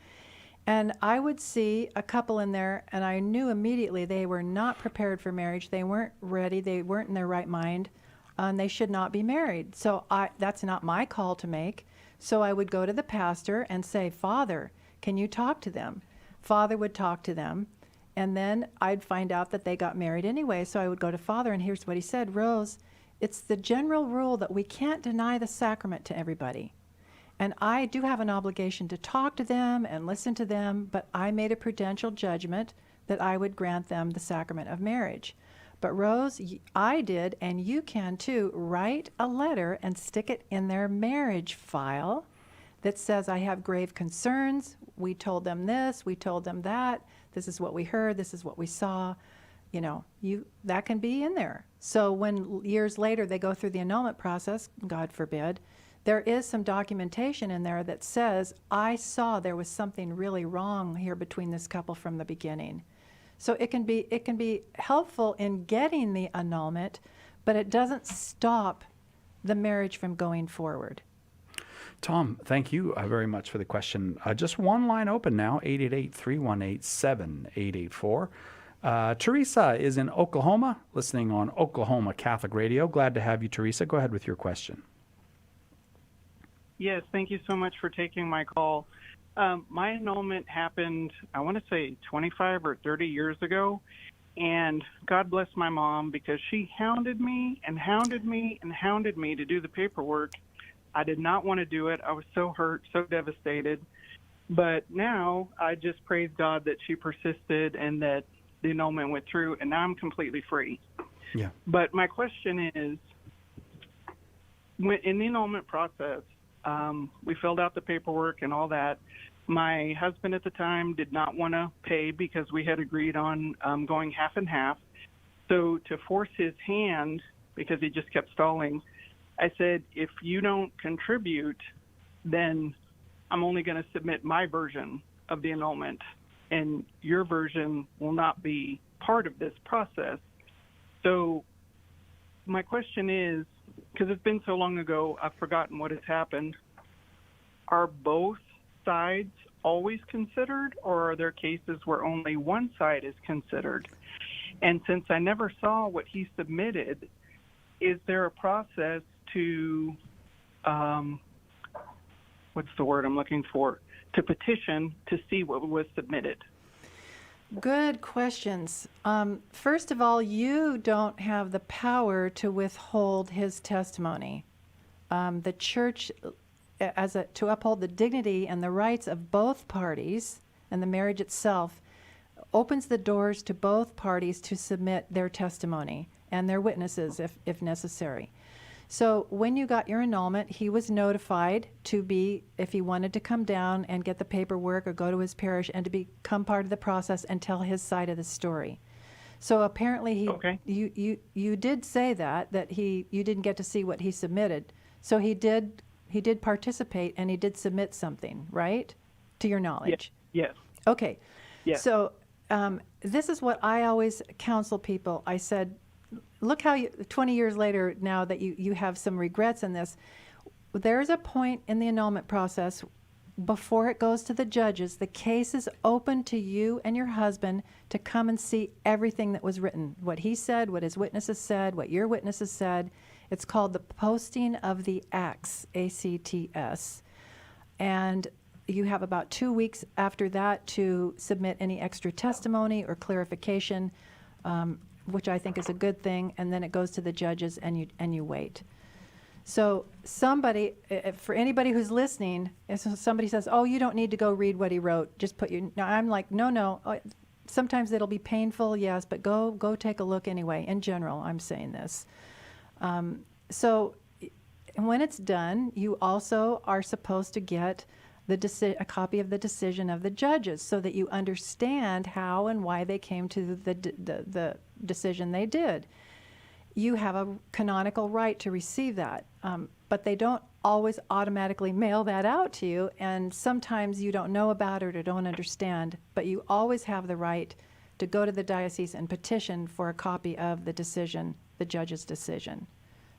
Speaker 2: And I would see a couple in there, and I knew immediately they were not prepared for marriage. They weren't ready. They weren't in their right mind, and they should not be married. So that's not my call to make. So I would go to the pastor and say, Father, can you talk to them? Father would talk to them. And then I'd find out that they got married anyway. So I would go to Father, and here's what he said, Rose, it's the general rule that we can't deny the sacrament to everybody. And I do have an obligation to talk to them and listen to them, but I made a prudential judgment that I would grant them the sacrament of marriage. But Rose, I did, and you can too, write a letter and stick it in their marriage file that says, I have grave concerns. We told them this, we told them that. This is what we heard, this is what we saw. You know, that can be in there. So when years later they go through the annulment process, God forbid, there is some documentation in there that says, I saw there was something really wrong here between this couple from the beginning. So it can be helpful in getting the annulment, but it doesn't stop the marriage from going forward.
Speaker 1: Tom, thank you very much for the question. Just one line open now, 888-318-7884. Teresa is in Oklahoma, listening on Oklahoma Catholic Radio. Glad to have you, Teresa. Go ahead with your question.
Speaker 15: Yes, thank you so much for taking my call. My annulment happened, I want to say 25 or 30 years ago, and God bless my mom because she hounded me and hounded me and hounded me to do the paperwork. I did not want to do it. I was so hurt, so devastated. But now I just praise God that she persisted and that the annulment went through, and now I'm completely free.
Speaker 1: Yeah.
Speaker 15: But my question is, in the annulment process, we filled out the paperwork and all that. My husband at the time did not want to pay because we had agreed on going half and half. So to force his hand, because he just kept stalling, I said, if you don't contribute, then I'm only going to submit my version of the annulment, and your version will not be part of this process. So my question is, because it's been so long ago, I've forgotten what has happened. Are both sides always considered, or are there cases where only one side is considered? And since I never saw what he submitted, is there a process to, what's the word I'm looking for, to petition to see what was submitted?
Speaker 2: Good questions. First of all, you don't have the power to withhold his testimony. The church, to uphold the dignity and the rights of both parties and the marriage itself, opens the doors to both parties to submit their testimony and their witnesses if necessary. So when you got your annulment, he was notified to be, if he wanted to come down and get the paperwork or go to his parish and to become part of the process and tell his side of the story. So apparently you did say that you didn't get to see what he submitted. So he did participate and he did submit something, right? To your knowledge.
Speaker 15: Yes.
Speaker 2: Okay.
Speaker 15: Yes.
Speaker 2: So this is what I always counsel people. I said, look how 20 years later now that you have some regrets in this, there's a point in the annulment process before it goes to the judges. The case is open to you and your husband to come and see everything that was written, what he said, what his witnesses said, what your witnesses said. It's called the posting of the acts, ACTS. And you have about 2 weeks after that to submit any extra testimony or clarification, which I think is a good thing, and then it goes to the judges and you wait. So somebody, for anybody who's listening, if somebody says, oh, you don't need to go read what he wrote, just put your, now I'm like, no, sometimes it'll be painful, yes, but go take a look anyway. In general, I'm saying this. So when it's done, you also are supposed to get a copy of the decision of the judges so that you understand how and why they came to the decision they did. You have a canonical right to receive that, but they don't always automatically mail that out to you, and sometimes you don't know about it or don't understand, but you always have the right to go to the diocese and petition for a copy of the decision, the judge's decision.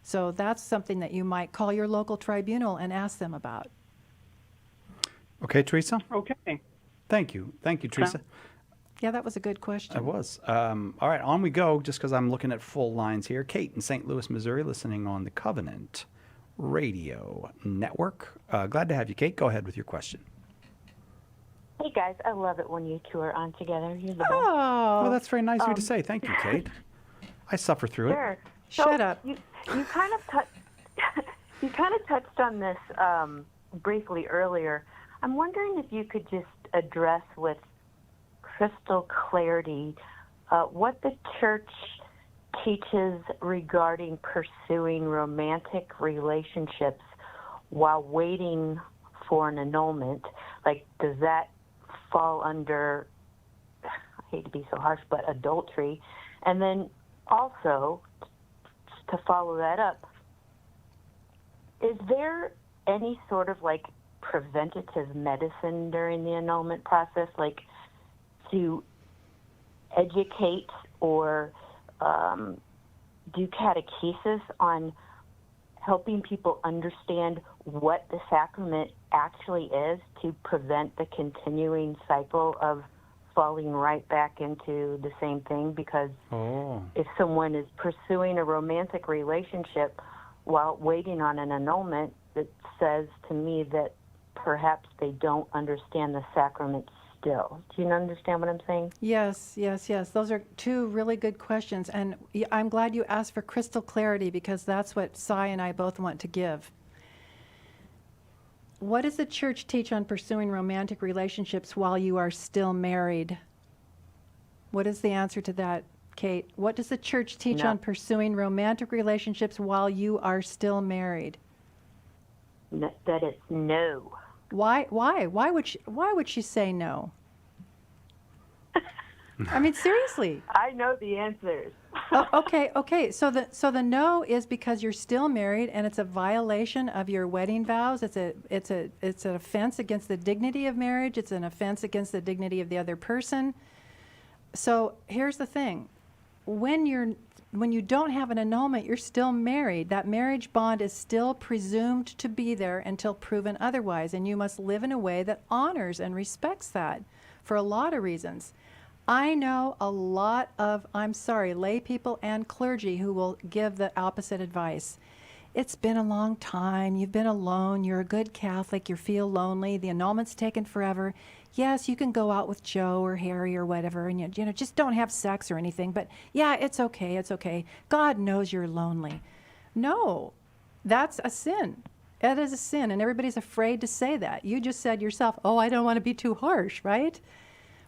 Speaker 2: So that's something that you might call your local tribunal and ask them about.
Speaker 1: Okay, Teresa?
Speaker 15: Okay.
Speaker 1: Thank you, Teresa.
Speaker 2: Yeah, that was a good question.
Speaker 1: It was. All right, on we go, just because I'm looking at full lines here. Kate in St. Louis, Missouri, listening on the Covenant Radio Network. Glad to have you, Kate. Go ahead with your question.
Speaker 16: Hey, guys. I love it when you two are on together. You're the best.
Speaker 1: Well, that's very nice of you to say. Thank you, Kate. I suffer through it.
Speaker 16: Sure.
Speaker 2: Shut up.
Speaker 16: You kind of touched on this briefly earlier. I'm wondering if you could just address with crystal clarity what the church teaches regarding pursuing romantic relationships while waiting for an annulment. Like, does that fall under, I hate to be so harsh, but adultery? And then also, to follow that up, is there any sort of like preventative medicine during the annulment process, like to educate or do catechesis on helping people understand what the sacrament actually is to prevent the continuing cycle of falling right back into the same thing? Because if someone is pursuing a romantic relationship while waiting on an annulment, it says to me that perhaps they don't understand the sacrament still. Do you understand what I'm saying?
Speaker 2: Yes. Those are two really good questions. And I'm glad you asked for crystal clarity, because that's what Cy and I both want to give. What does the church teach on pursuing romantic relationships while you are still married? What is the answer to that, Kate? What does the church teach on pursuing romantic relationships while you are still married?
Speaker 16: That it's no.
Speaker 2: Why? Why would she say no? I mean, seriously.
Speaker 16: I know the answers.
Speaker 2: Okay. So the no is because you're still married and it's a violation of your wedding vows. It's an offense against the dignity of marriage. It's an offense against the dignity of the other person. So here's the thing: when you don't have an annulment, you're still married. That marriage bond is still presumed to be there until proven otherwise, and you must live in a way that honors and respects that for a lot of reasons. I know a lot of, lay people and clergy who will give the opposite advice. it's been a long time, you've been alone, you're a good Catholic, you feel lonely, the annulment's taken forever. Yes, you can go out with Joe or Harry or whatever, and you know, just don't have sex or anything. But yeah, it's okay, it's okay. God knows you're lonely. No, that's a sin. That is a sin, and everybody's afraid to say that. You just said yourself, oh, I don't want to be too harsh, right?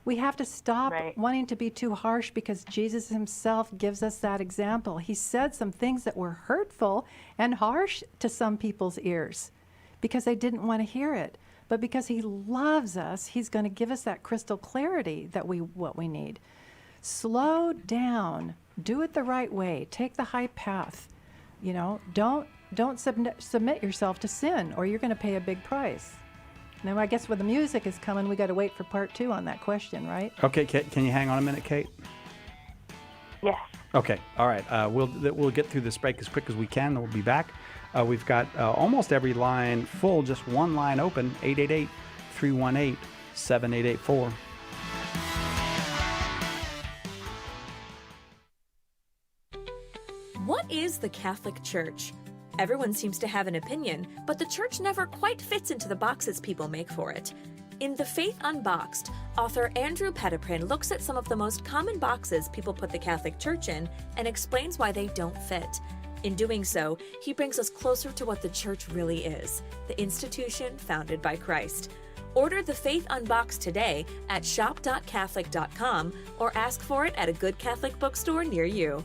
Speaker 2: We have to stop wanting to be too harsh because Jesus himself gives us that example. He said some things that were hurtful and harsh to some people's ears because they didn't want to hear it. But because he loves us, he's going to give us that crystal clarity that what we need. Slow down. Do it the right way. Take the high path. You know, don't submit yourself to sin, or you're going to pay a big price. Now, I guess when the music is coming, we got to wait for part 2 on that question, right?
Speaker 1: Okay, Kate, can you hang on a minute, Kate?
Speaker 16: Yes.
Speaker 1: Okay, all right. We'll get through this break as quick as we can, then we'll be back. We've got almost every line full, just one line open, 888-318-7884.
Speaker 17: What is the Catholic Church? Everyone seems to have an opinion, but the Church never quite fits into the boxes people make for it. In The Faith Unboxed, author Andrew Petiprin looks at some of the most common boxes people put the Catholic Church in and explains why they don't fit. In doing so, he brings us closer to what the Church really is, the institution founded by Christ. Order The Faith Unboxed today at shop.catholic.com or ask for it at a good Catholic bookstore near you.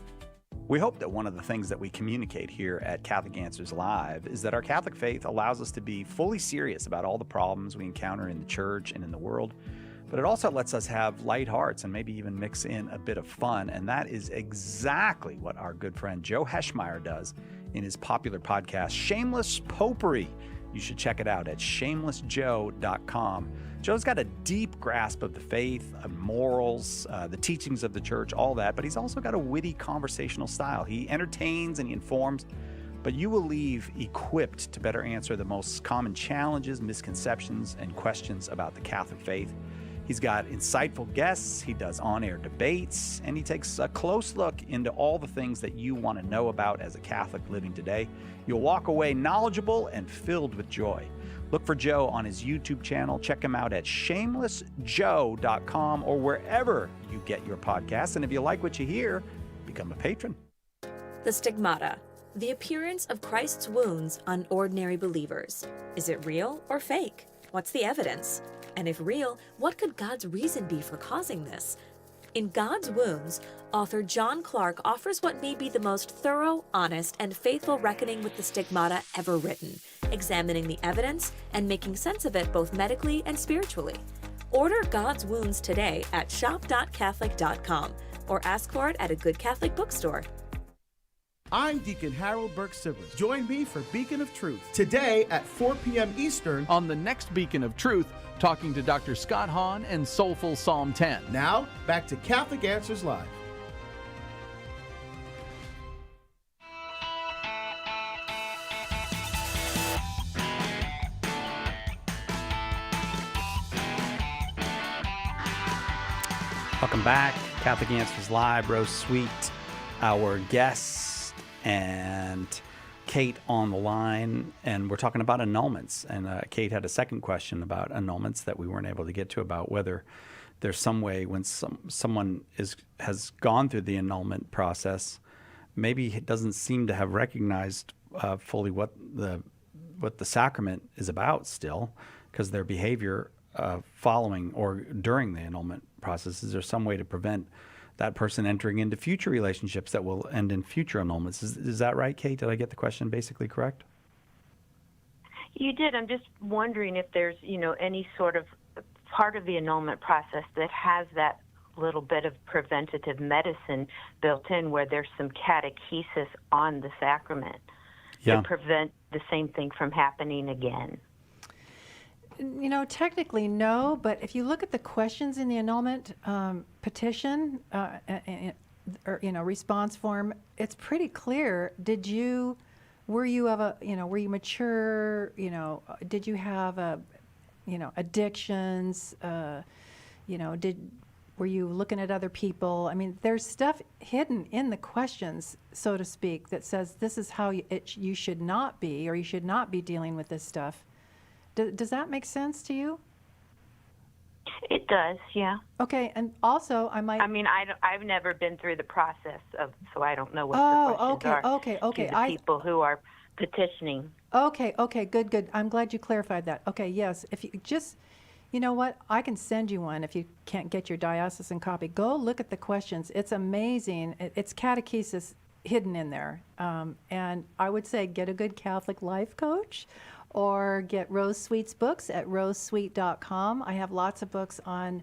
Speaker 1: We hope that one of the things that we communicate here at Catholic Answers Live is that our Catholic faith allows us to be fully serious about all the problems we encounter in the church and in the world, but it also lets us have light hearts and maybe even mix in a bit of fun, and that is exactly what our good friend Joe Heschmeyer does in his popular podcast, Shameless Popery. You should check it out at shamelessjoe.com. Joe's got a deep grasp of the faith, morals, the teachings of the church, all that, but he's also got a witty conversational style. He entertains and he informs, but you will leave equipped to better answer the most common challenges, misconceptions, and questions about the Catholic faith. He's got insightful guests, he does on-air debates, and he takes a close look into all the things that you want to know about as a Catholic living today. You'll walk away knowledgeable and filled with joy. Look for Joe on his YouTube channel. Check him out at shamelessjoe.com or wherever you get your podcasts. And if you like what you hear, become a patron.
Speaker 17: The stigmata, the appearance of Christ's wounds on ordinary believers. Is it real or fake? What's the evidence? And if real, what could God's reason be for causing this? In God's Wounds, author John Clark offers what may be the most thorough, honest, and faithful reckoning with the stigmata ever written, examining the evidence and making sense of it both medically and spiritually. Order God's Wounds today at shop.catholic.com or ask for it at a good Catholic bookstore.
Speaker 6: I'm Deacon Harold Burke-Sivers. Join me for Beacon of Truth today at 4 p.m. Eastern
Speaker 7: on the next Beacon of Truth, talking to Dr. Scott Hahn and Soulful Psalm 10.
Speaker 6: Now, back to Catholic Answers Live.
Speaker 1: Welcome back. Catholic Answers Live, Rose Sweet, our guest, and Kate on the line. And we're talking about annulments. And Kate had a second question about annulments that we weren't able to get to, about whether there's some way when someone has gone through the annulment process, maybe it doesn't seem to have recognized fully what the sacrament is about still, because their behavior following or during the annulment process. Is there some way to prevent that person entering into future relationships that will end in future annulments? Is that right, Kate? Did I get the question basically correct?
Speaker 16: You did. I'm just wondering if there's, any sort of part of the annulment process that has that little bit of preventative medicine built in, where there's some catechesis on the sacrament to prevent the same thing from happening again.
Speaker 2: Technically no, but if you look at the questions in the annulment petition or response form, it's pretty clear. Were you mature? Did you have addictions? Were you looking at other people? I mean, there's stuff hidden in the questions, so to speak, that says this is how you should not be, or you should not be dealing with this stuff. Does that make sense to you?
Speaker 16: It does, yeah.
Speaker 2: Okay, and also I might.
Speaker 16: I mean, I've never been through the process of, so I don't know what the questions are.
Speaker 2: Okay.
Speaker 16: To the people who are petitioning.
Speaker 2: Okay, good. I'm glad you clarified that. Okay, yes. If you just, you know what, I can send you one if you can't get your diocesan copy. Go look at the questions. It's amazing. It's catechesis hidden in there. And I would say get a good Catholic life coach, or get Rose Sweet's books at rosesweet.com. I have lots of books on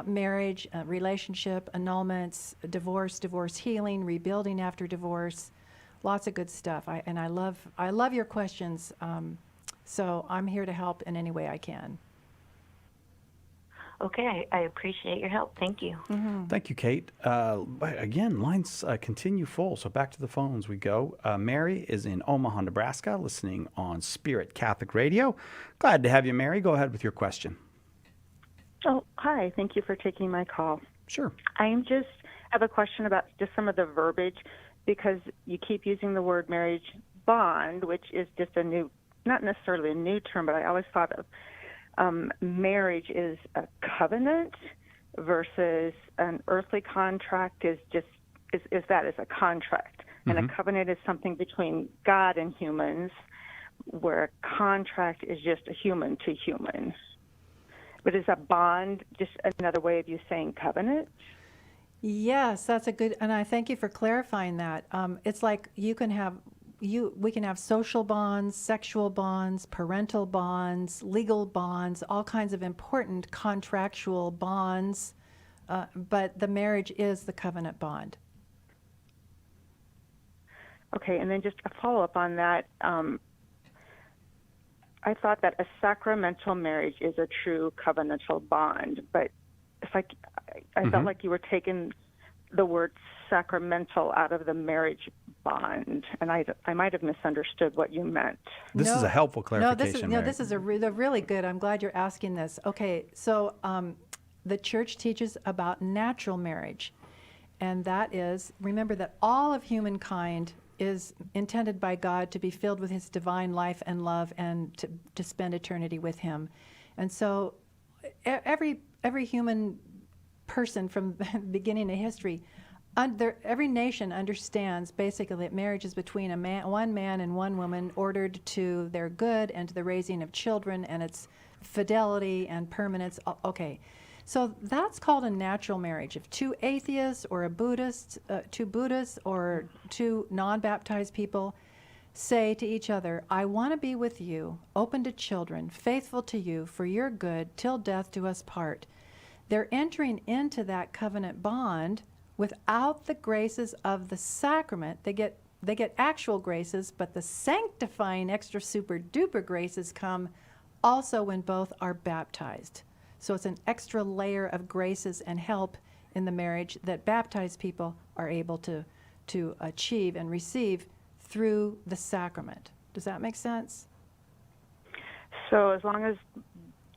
Speaker 2: marriage, relationship, annulments, divorce healing, rebuilding after divorce. Lots of good stuff. I love your questions. So I'm here to help in any way I can.
Speaker 16: Okay, I appreciate your help. Thank you.
Speaker 1: Thank you, Kate. Again, lines continue full, so back to the phones we go. Mary is in Omaha, Nebraska, listening on Spirit Catholic Radio. Glad to have you, Mary. Go ahead with your question.
Speaker 18: Oh, hi. Thank you for taking my call.
Speaker 1: Sure.
Speaker 18: I have a question about just some of the verbiage, because you keep using the word marriage bond, which is just not necessarily a new term, but I always thought of marriage is a covenant versus an earthly contract is a contract. And a covenant is something between God and humans, where a contract is just a human to human. But is a bond just another way of you saying covenant?
Speaker 2: Yes, that's a good, and I thank you for clarifying that. It's like we can have social bonds, sexual bonds, parental bonds, legal bonds, all kinds of important contractual bonds, but the marriage is the covenant bond.
Speaker 18: Okay, and then just a follow-up on that. I thought that a sacramental marriage is a true covenantal bond, but I felt like you were taking the word sacramental out of the marriage bond, and I might have misunderstood what you meant.
Speaker 1: This is a helpful clarification.
Speaker 2: This is really good. I'm glad you're asking this. Okay, so the church teaches about natural marriage, and that is, remember that all of humankind is intended by God to be filled with his divine life and love, and to spend eternity with him. And so every human person from the beginning of history, every nation understands basically that marriage is between one man and one woman, ordered to their good and to the raising of children, and its fidelity and permanence. Okay, so that's called a natural marriage. If two atheists or two Buddhists or two non-baptized people say to each other, I want to be with you, open to children, faithful to you, for your good, till death do us part, they're entering into that covenant bond without the graces of the sacrament. They get actual graces, but the sanctifying extra super duper graces come also when both are baptized. So it's an extra layer of graces and help in the marriage that baptized people are able to achieve and receive through the sacrament. Does that make sense?
Speaker 18: So as long as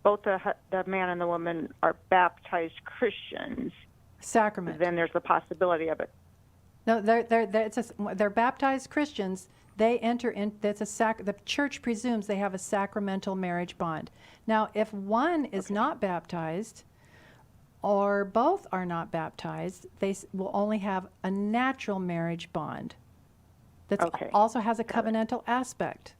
Speaker 18: both the man and the woman are baptized Christians,
Speaker 2: sacrament,
Speaker 18: then there's the possibility of it.
Speaker 2: No, they're baptized Christians. They enter in. The church presumes they have a sacramental marriage bond. Now, if one is not baptized, or both are not baptized, they will only have a natural marriage bond. That also has a covenantal aspect.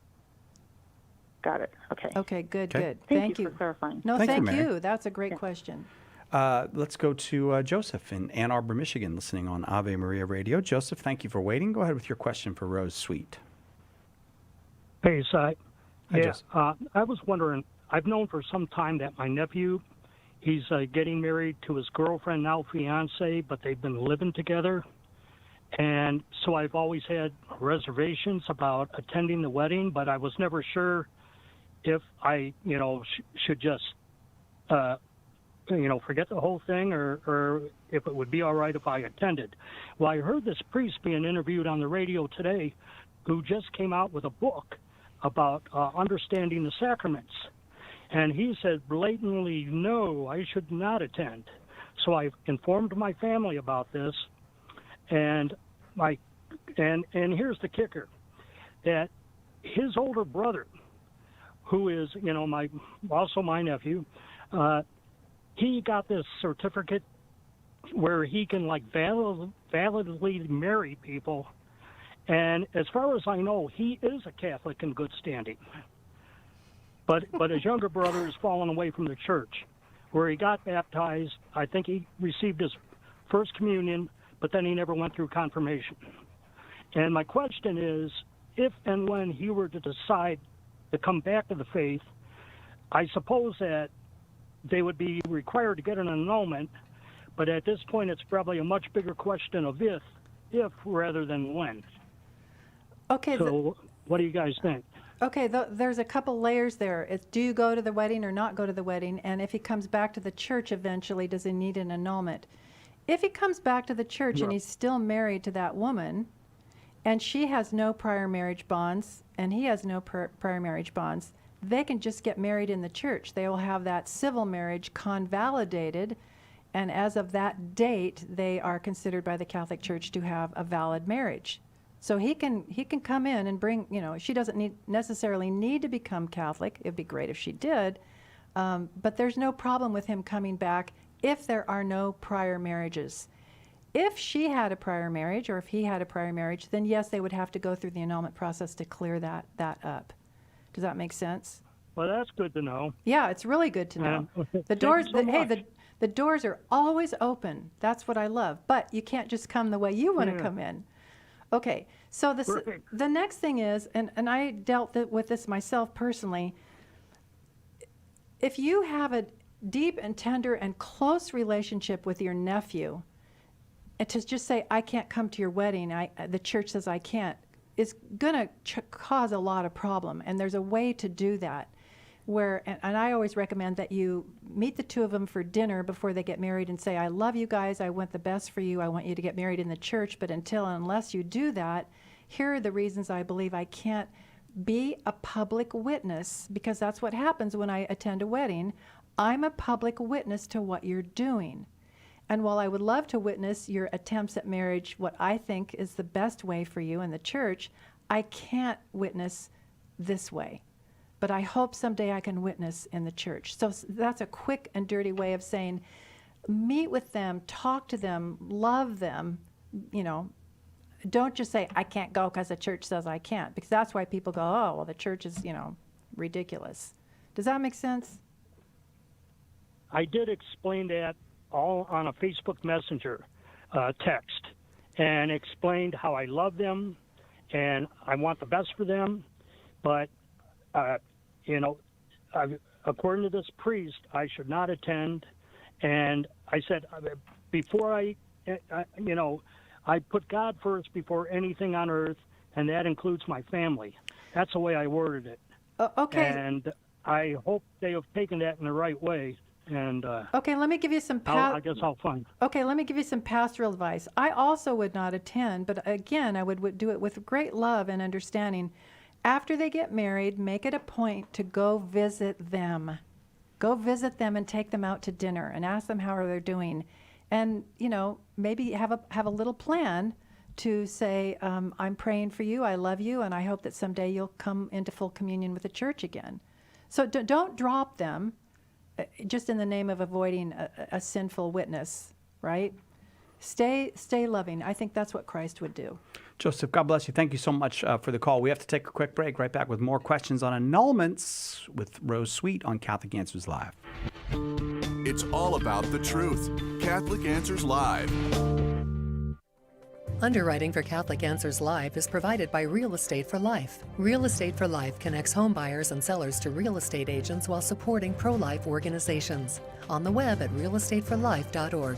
Speaker 18: Got it. Okay.
Speaker 2: Okay. Good.
Speaker 18: Thank you for clarifying.
Speaker 2: No, thank
Speaker 1: you.
Speaker 2: you. That's a great question.
Speaker 1: Let's go to Joseph in Ann Arbor, Michigan, listening on Ave Maria Radio. Joseph, thank you for waiting. Go ahead with your question for Rose Sweet.
Speaker 19: Hey, Si.
Speaker 1: Hi, Joseph.
Speaker 19: I was wondering, I've known for some time that my nephew, he's getting married to his girlfriend, now fiance, but they've been living together. And so I've always had reservations about attending the wedding, but I was never sure if I, should just, forget the whole thing, or if it would be all right if I attended. Well, I heard this priest being interviewed on the radio today, who just came out with a book about understanding the sacraments. And he said blatantly, no, I should not attend. so I informed my family about this, and here's the kicker, that his older brother, who is, also my nephew, he got this certificate where he can validly marry people, and as far as I know, he is a Catholic in good standing. But his younger brother has fallen away from the church, where he got baptized. I think he received his first communion, but then he never went through confirmation. And my question is, if and when he were to decide to come back to the faith, I suppose that they would be required to get an annulment, but at this point it's probably a much bigger question of if rather than when.
Speaker 2: Okay.
Speaker 19: So what do you guys think?
Speaker 2: Okay, there's a couple layers there. It's, do you go to the wedding or not go to the wedding? And if he comes back to the church eventually, does he need an annulment? If he comes back to the church and he's still married to that woman, and she has no prior marriage bonds, and he has no prior marriage bonds, they can just get married in the church. They will have that civil marriage convalidated, and as of that date, they are considered by the Catholic Church to have a valid marriage. So he can come in and bring, she doesn't necessarily need to become Catholic. It'd be great if she did, but there's no problem with him coming back if there are no prior marriages. If she had a prior marriage, or if he had a prior marriage, then yes, they would have to go through the annulment process to clear that up. Does that make sense?
Speaker 19: Well, that's good to know.
Speaker 2: Yeah, it's really good to know. The doors, the doors are always open. That's what I love. But you can't just come the way you want to come in. Okay, so the next thing is, and I dealt with this myself personally, if you have a deep and tender and close relationship with your nephew, and to just say, I can't come to your wedding, the church says I can't, is going to cause a lot of problem. And there's a way to do that where, and I always recommend that you meet the two of them for dinner before they get married and say, I love you guys, I want the best for you, I want you to get married in the church, but unless you do that, here are the reasons I believe I can't be a public witness, because that's what happens when I attend a wedding. I'm a public witness to what you're doing. And while I would love to witness your attempts at marriage, what I think is the best way for you in the church, I can't witness this way. But I hope someday I can witness in the church. So that's a quick and dirty way of saying, meet with them, talk to them, love them, don't just say, I can't go because the church says I can't, because that's why people go, oh, well, the church is, ridiculous. Does that make sense?
Speaker 19: I did explain that all on a Facebook Messenger text, and explained how I love them and I want the best for them, but according to this priest, I should not attend. And I said, before I put God first before anything on earth, and that includes my family. That's the way I worded it.
Speaker 2: Okay.
Speaker 19: And I hope they have taken that in the right way. And
Speaker 2: okay, let me give you some.
Speaker 19: I guess I'll find.
Speaker 2: Okay, let me give you some pastoral advice. I also would not attend, but again, I would do it with great love and understanding. After they get married, make it a point to go visit them. Go visit them and take them out to dinner and ask them how they're doing, and maybe have a little plan to say, I'm praying for you, I love you, and I hope that someday you'll come into full communion with the church again. So don't drop them just in the name of avoiding a sinful witness, right? Stay loving. I think that's what Christ would do.
Speaker 1: Joseph, God bless you. Thank you so much for the call. We have to take a quick break. Right back with more questions on annulments with Rose Sweet on Catholic Answers Live.
Speaker 8: It's all about the truth. Catholic Answers Live.
Speaker 20: Underwriting for Catholic Answers Live is provided by Real Estate for Life. Real Estate for Life connects home buyers and sellers to real estate agents while supporting pro-life organizations. On the web at realestateforlife.org.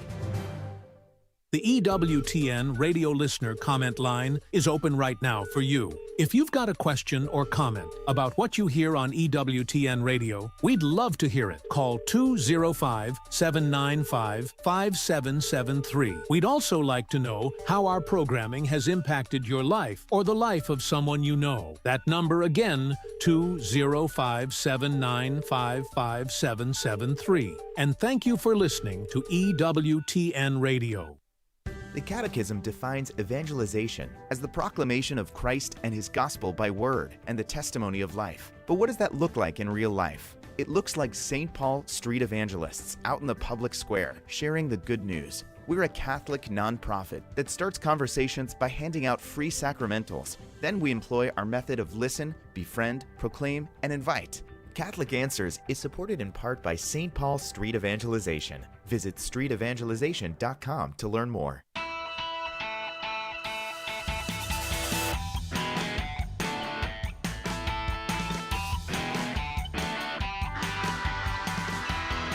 Speaker 21: The EWTN radio listener comment line is open right now for you. If you've got a question or comment about what you hear on EWTN Radio, we'd love to hear it. Call 205-795-5773. We'd also like to know how our programming has impacted your life or the life of someone you know. That number again, 205-795-5773. And thank you for listening to EWTN Radio.
Speaker 9: The Catechism defines evangelization as the proclamation of Christ and His gospel by word and the testimony of life. But what does that look like in real life? It looks like St. Paul street evangelists out in the public square sharing the good news. We're a Catholic nonprofit that starts conversations by handing out free sacramentals. Then we employ our method of listen, befriend, proclaim, and invite. Catholic Answers is supported in part by St. Paul Street Evangelization. Visit streetevangelization.com to learn more.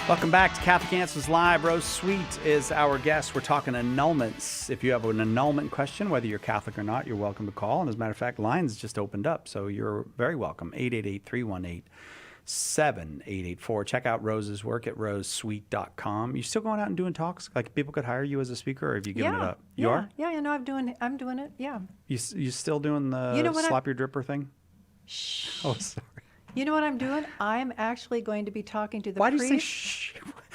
Speaker 1: Welcome back to Catholic Answers Live. Rose Sweet is our guest. We're talking annulments. If you have an annulment question, whether you're Catholic or not, you're welcome to call. And as a matter of fact, lines just opened up, so you're very welcome. 888-318-7884. Check out Rose's work at rosesweet.com. You still going out and doing talks? Like people could hire you as a speaker, or have you given it up? You are?
Speaker 2: Yeah, I'm doing it. Yeah.
Speaker 1: You still doing the slop your dripper thing?
Speaker 2: Shh.
Speaker 1: Oh, sorry.
Speaker 2: You know what I'm doing? I'm actually going to be talking to the
Speaker 1: Why
Speaker 2: priest.
Speaker 1: do you say shh?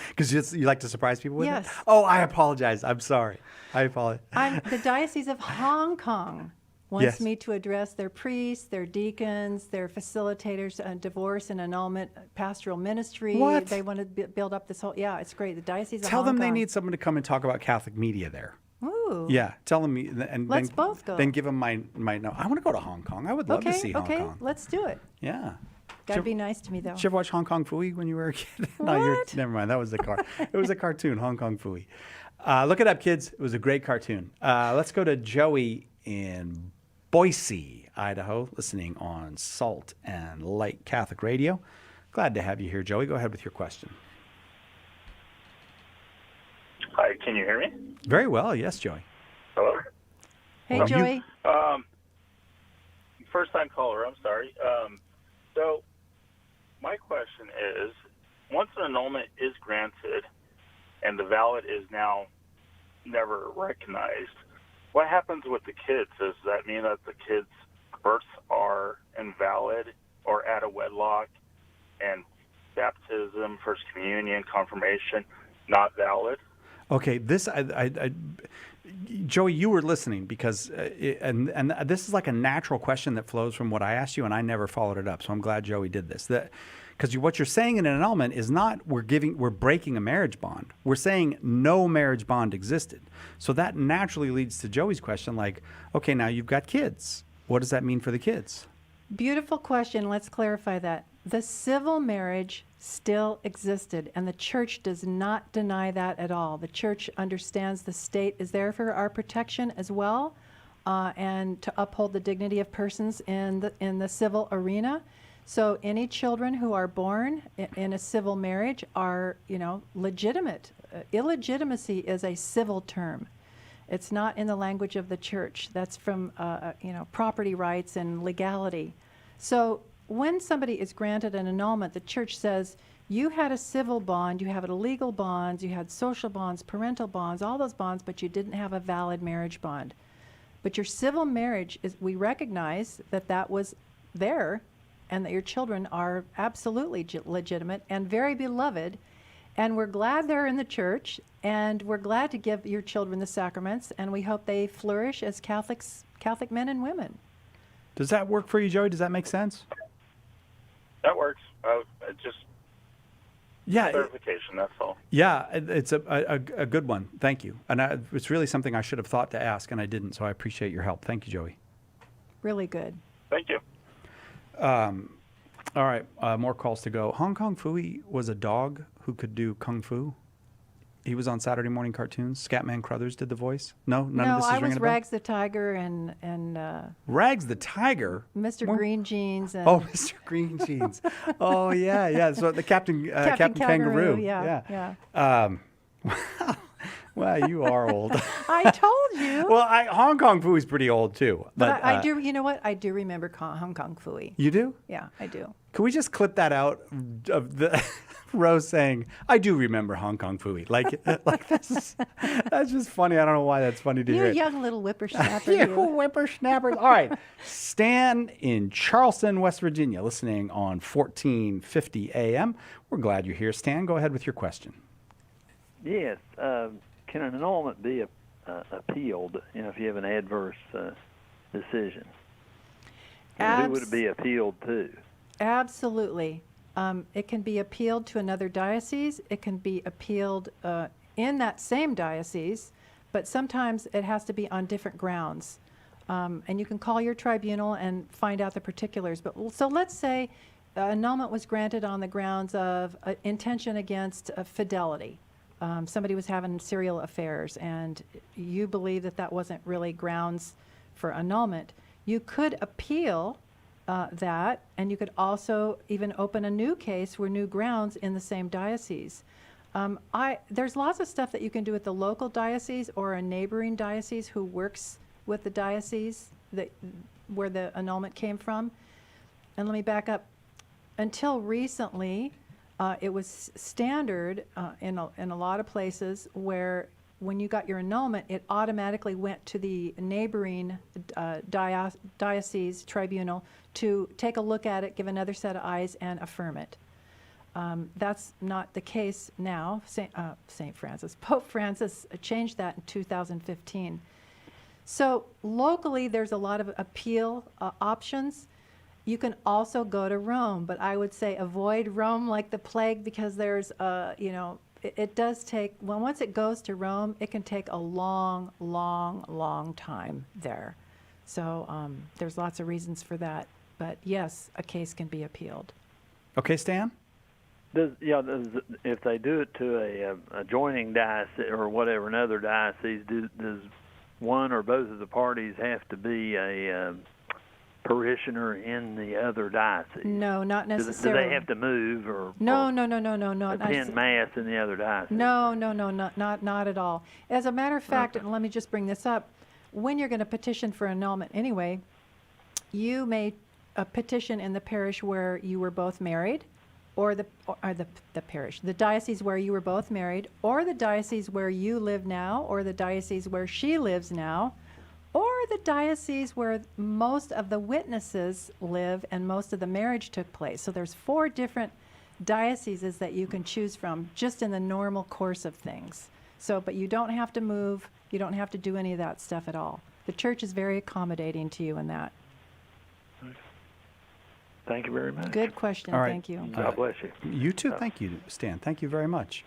Speaker 1: Because you like to surprise people with
Speaker 2: Yes.
Speaker 1: it? Oh, I apologize. I'm sorry. I apologize.
Speaker 2: The Diocese of Hong Kong wants me to address their priests, their deacons, their facilitators, divorce and annulment, pastoral ministry.
Speaker 1: What?
Speaker 2: They want to build up this whole, it's great. The Diocese of
Speaker 1: Tell
Speaker 2: Hong
Speaker 1: them
Speaker 2: Kong.
Speaker 1: they need someone to come and talk about Catholic media there.
Speaker 2: Ooh.
Speaker 1: Yeah, tell them. And
Speaker 2: Let's
Speaker 1: then,
Speaker 2: both go.
Speaker 1: Then give them my no. I want to go to Hong Kong. I would love to see Hong Kong.
Speaker 2: Okay, let's do it.
Speaker 1: Yeah.
Speaker 2: Gotta be nice to me, though.
Speaker 1: Did you ever watch Hong Kong Phooey when you were a kid? Never mind. That was the It was a cartoon, Hong Kong Phooey. Look it up, kids. It was a great cartoon. Let's go to Joey in Boise, Idaho, listening on Salt and Light Catholic Radio. Glad to have you here, Joey. Go ahead with your question.
Speaker 22: Hi, can you hear me?
Speaker 1: Very well. Yes, Joey.
Speaker 22: Hello?
Speaker 2: Hey, Joey.
Speaker 22: First-time caller, I'm sorry. So my question is, once an annulment is granted and the valid is now never recognized, what happens with the kids? Does that mean that the kids' births are invalid or out of wedlock, and baptism, First Communion, confirmation not valid?
Speaker 1: Okay, this Joey, you were listening because and this is like a natural question that flows from what I asked you, and I never followed it up. So I'm glad Joey did this. Because what you're saying in an annulment is not we're breaking a marriage bond. We're saying no marriage bond existed. So that naturally leads to Joey's question, like, okay, now you've got kids. What does that mean for the kids?
Speaker 2: Beautiful question. Let's clarify that. The civil marriage still existed, and the church does not deny that at all. The church understands the state is there for our protection as well, and to uphold the dignity of persons in the civil arena. So any children who are born in a civil marriage are, legitimate. Illegitimacy is a civil term. It's not in the language of the church. That's from, property rights and legality. So when somebody is granted an annulment, the church says, you had a civil bond, you have a legal bonds, you had social bonds, parental bonds, all those bonds, but you didn't have a valid marriage bond. But your civil marriage, we recognize that was there, and that your children are absolutely legitimate and very beloved. And we're glad they're in the church, and we're glad to give your children the sacraments, and we hope they flourish as Catholic men and women.
Speaker 1: Does that work for you, Joey? Does that make sense?
Speaker 22: That works. Just clarification, that's all.
Speaker 1: Yeah, it's a good one. Thank you. And it's really something I should have thought to ask, and I didn't, so I appreciate your help. Thank you, Joey.
Speaker 2: Really good.
Speaker 22: Thank you.
Speaker 1: All right, more calls to go. Hong Kong Phooey was a dog who could do kung fu. He was on Saturday morning cartoons. Scatman Crothers did the voice. No, none of this is ringing a bell?
Speaker 2: No, I was Rags the Tiger and
Speaker 1: Rags the Tiger?
Speaker 2: Mr. Green Jeans. And
Speaker 1: oh, Mr. Green Jeans. Oh, yeah. So the Captain Kangaroo.
Speaker 2: Yeah.
Speaker 1: Wow. Well, you are old.
Speaker 2: I told you.
Speaker 1: Well, Hong Kong Phooey's pretty old too.
Speaker 2: But I do. You know what? I do remember Hong Kong Phooey.
Speaker 1: You do?
Speaker 2: Yeah, I do.
Speaker 1: Can we just clip that out of the Rose saying, "I do remember Hong Kong Phooey"? Like that's just funny. I don't know why that's funny to
Speaker 2: You
Speaker 1: hear.
Speaker 2: young little whippersnapper.
Speaker 1: You whippersnappers. All right. Stan in Charleston, West Virginia, listening on 1450 AM. We're glad you're here, Stan. Go ahead with your question.
Speaker 3: Yes. Can an annulment be appealed, if you have an adverse decision? And who would it be appealed to?
Speaker 2: Absolutely. It can be appealed to another diocese. It can be appealed in that same diocese, but sometimes it has to be on different grounds. And you can call your tribunal and find out the particulars. But so let's say annulment was granted on the grounds of intention against fidelity. Somebody was having serial affairs, and you believe that that wasn't really grounds for annulment. You could appeal that, and you could also even open a new case for new grounds in the same diocese. There's lots of stuff that you can do at the local diocese or a neighboring diocese who works with the diocese where the annulment came from. And let me back up. Until recently, it was standard in a lot of places where when you got your annulment, it automatically went to the neighboring diocese tribunal to take a look at it, give another set of eyes, and affirm it. That's not the case now. St. Francis, Pope Francis changed that in 2015. So locally, there's a lot of appeal options. You can also go to Rome, but I would say avoid Rome like the plague, because there's, it does take, once it goes to Rome, it can take a long, long, long time there. So there's lots of reasons for that. But yes, a case can be appealed.
Speaker 1: Okay, Stan?
Speaker 3: If they do it to a adjoining diocese or whatever, another diocese, does one or both of the parties have to be a parishioner in the other diocese?
Speaker 2: No, not necessarily.
Speaker 3: Do they have to move or
Speaker 2: No,
Speaker 3: attend Mass in the other diocese?
Speaker 2: No, not at all. As a matter of fact, and let me just bring this up, when you're going to petition for annulment anyway, you may petition in the parish where you were both married, or the parish, the diocese where you were both married, or the diocese where you live now, or the diocese where she lives now, or the diocese where most of the witnesses live and most of the marriage took place. So there's 4 different dioceses that you can choose from just in the normal course of things. So, but you don't have to move, you don't have to do any of that stuff at all. The church is very accommodating to you in that.
Speaker 3: Thank you very much.
Speaker 2: Good question.
Speaker 1: All right.
Speaker 2: Thank you.
Speaker 3: God bless you.
Speaker 1: You too. Thank you, Stan. Thank you very much.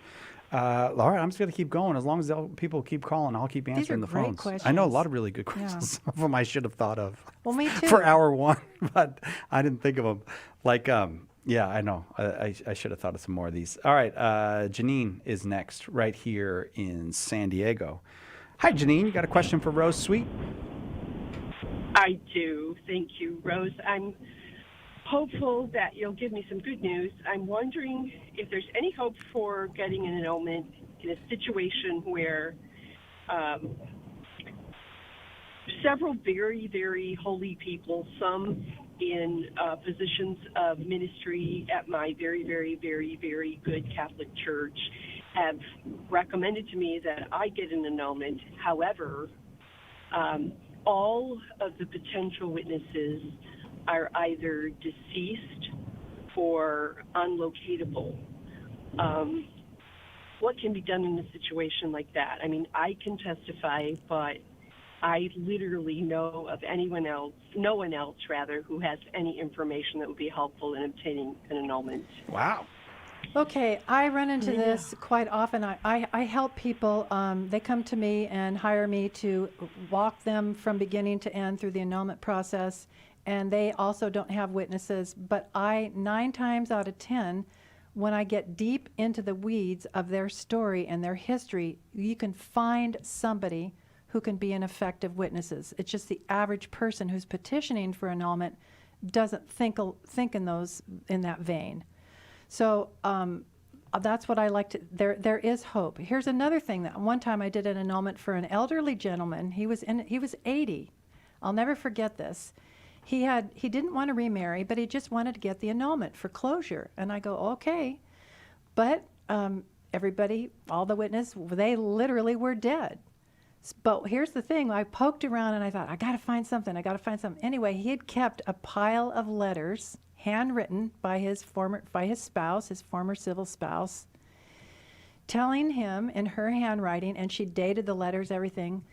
Speaker 1: All right, I'm just going to keep going. As long as people keep calling, I'll keep answering the
Speaker 2: great
Speaker 1: phones. I know a
Speaker 2: questions.
Speaker 1: lot of really good questions.
Speaker 2: Yeah.
Speaker 1: Some of them I should have thought of
Speaker 2: Well, me too.
Speaker 1: for hour 1, but I didn't think of them. Like, yeah, I know. I should have thought of some more of these. All right, Janine is next right here in San Diego. Hi, Janine. You got a question for Rose Sweet?
Speaker 4: I do. Thank you, Rose. I'm hopeful that you'll give me some good news. I'm wondering if there's any hope for getting an annulment in a situation where several very, very holy people, some in positions of ministry at my very, very, very, very good Catholic church, have recommended to me that I get an annulment. However, all of the potential witnesses are either deceased or unlocatable. What can be done in a situation like that? I mean, I can testify, but I literally know of no one else who has any information that would be helpful in obtaining an annulment.
Speaker 1: Wow.
Speaker 2: Okay, I run into this quite often. I help people. They come to me and hire me to walk them from beginning to end through the annulment process, and they also don't have witnesses. But 9 times out of 10, when I get deep into the weeds of their story and their history, you can find somebody who can be an effective witnesses. It's just the average person who's petitioning for annulment doesn't think in that vein. So that's what I like to. There is hope. Here's another thing. That one time I did an annulment for an elderly gentleman. He was 80. I'll never forget this. He didn't want to remarry, but he just wanted to get the annulment for closure. And I go, okay, but everybody, all the witnesses, they literally were dead. But here's the thing. I poked around and I thought, I got to find something. Anyway, he had kept a pile of letters, handwritten by his spouse, his former civil spouse, telling him in her handwriting, and she dated the letters, everything,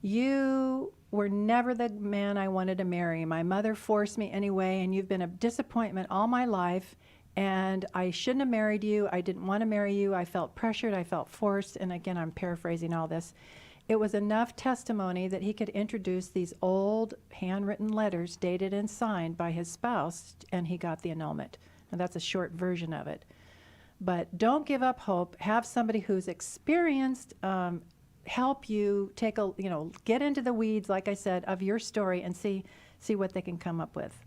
Speaker 2: you were never the man I wanted to marry. My mother forced me anyway, and you've been a disappointment all my life, and I shouldn't have married you. I didn't want to marry you. I felt pressured. I felt forced. And again, I'm paraphrasing all this. It was enough testimony that he could introduce these old handwritten letters dated and signed by his spouse, and he got the annulment. And that's a short version of it. But don't give up hope. Have somebody who's experienced help you get into the weeds, like I said, of your story and see what they can come up with.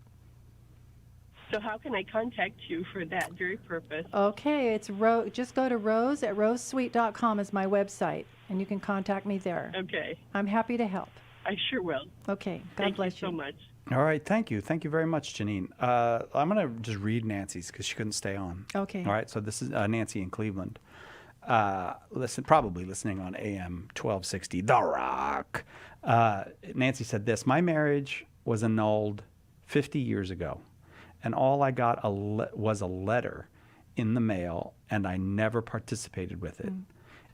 Speaker 4: So how can I contact you for that very purpose?
Speaker 2: Okay, it's just go to rose@rosesweet.com is my website, and you can contact me there.
Speaker 4: Okay.
Speaker 2: I'm happy to help.
Speaker 4: I sure will.
Speaker 2: Okay, God
Speaker 4: Thank
Speaker 2: bless
Speaker 4: you so much.
Speaker 1: All right, thank you very much, Janine. I'm going to just read Nancy's because she couldn't stay on.
Speaker 2: Okay.
Speaker 1: All right, so this is Nancy in Cleveland. Probably listening on AM 1260, The Rock. Nancy said this: my marriage was annulled 50 years ago, and all I got was a letter in the mail, and I never participated with it.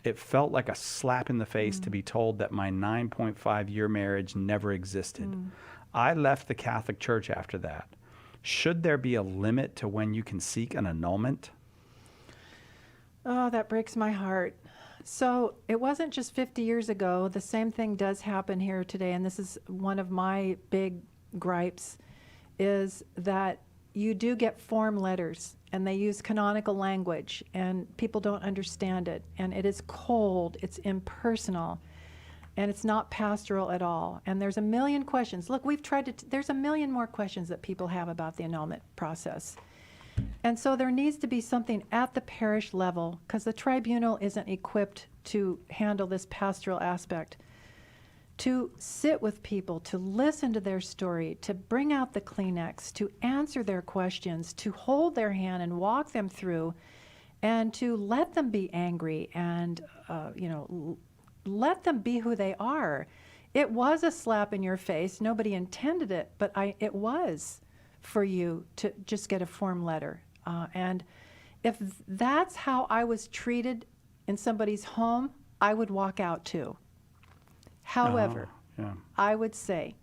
Speaker 1: It felt like a slap in the face to be told that my 9.5-year marriage never existed. I left the Catholic Church after that. Should there be a limit to when you can seek an annulment?
Speaker 2: Oh, that breaks my heart. So it wasn't just 50 years ago. The same thing does happen here today, and this is one of my big gripes, is that you do get form letters, and they use canonical language, and people don't understand it, and it is cold, it's impersonal, and it's not pastoral at all. And there's a million questions. Look, we've tried to, there's a million more questions that people have about the annulment process. And so there needs to be something at the parish level, because the tribunal isn't equipped to handle this pastoral aspect, to sit with people, to listen to their story, to bring out the Kleenex, to answer their questions, to hold their hand and walk them through, and to let them be angry and, let them be who they are. It was a slap in your face. Nobody intended it, but it was for you to just get a form letter. And if that's how I was treated in somebody's home, I would walk out too. However, I would say,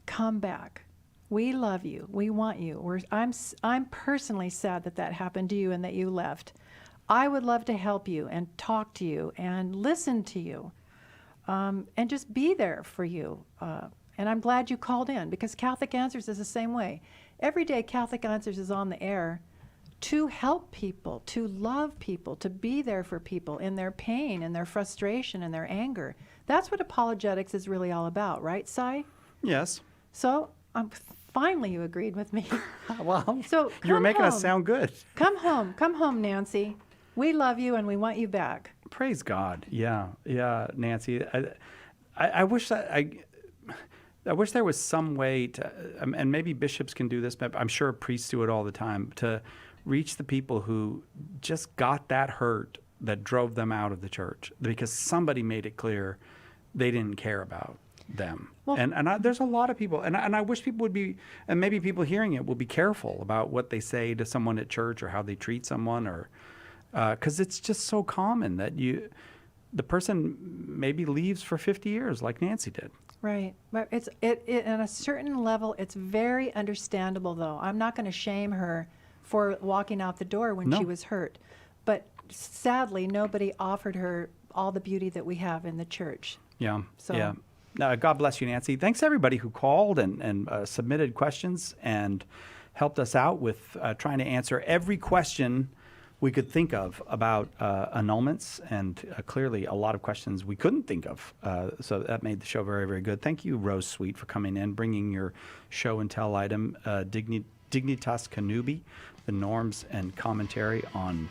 Speaker 2: come back. We love you. We want you. I'm personally sad that happened to you and that you left. I would love to help you and talk to you and listen to you, and just be there for you. And I'm glad you called in, because Catholic Answers is the same way. Every day Catholic Answers is on the air to help people, to love people, to be there for people in their pain and their frustration and their anger. That's what apologetics is really all about, right, Si?
Speaker 1: Yes.
Speaker 2: So finally you agreed with me.
Speaker 1: Well,
Speaker 2: so
Speaker 1: you were making
Speaker 2: home.
Speaker 1: us sound good.
Speaker 2: Come home, Nancy. We love you and we want you back.
Speaker 1: Praise God. Yeah, Nancy. I wish that I wish there was some way to, and maybe bishops can do this, but I'm sure priests do it all the time, to reach the people who just got that hurt that drove them out of the church because somebody made it clear they didn't care about them. Well, and there's a lot of people, and I wish people would be, and maybe people hearing it will be careful about what they say to someone at church or how they treat someone, or because it's just so common that the person maybe leaves for 50 years like Nancy did.
Speaker 2: Right. But it at a certain level, it's very understandable, though. I'm not going to shame her for walking out the door when she was hurt. But sadly, nobody offered her all the beauty that we have in the church.
Speaker 1: Yeah.
Speaker 2: So.
Speaker 1: Yeah. God bless you, Nancy. Thanks everybody who called and submitted questions and helped us out with trying to answer every question we could think of about annulments, and clearly a lot of questions we couldn't think of. So that made the show very, very good. Thank you, Rose Sweet, for coming in, bringing your show and tell item, Dignitas Canubi, the norms and commentary on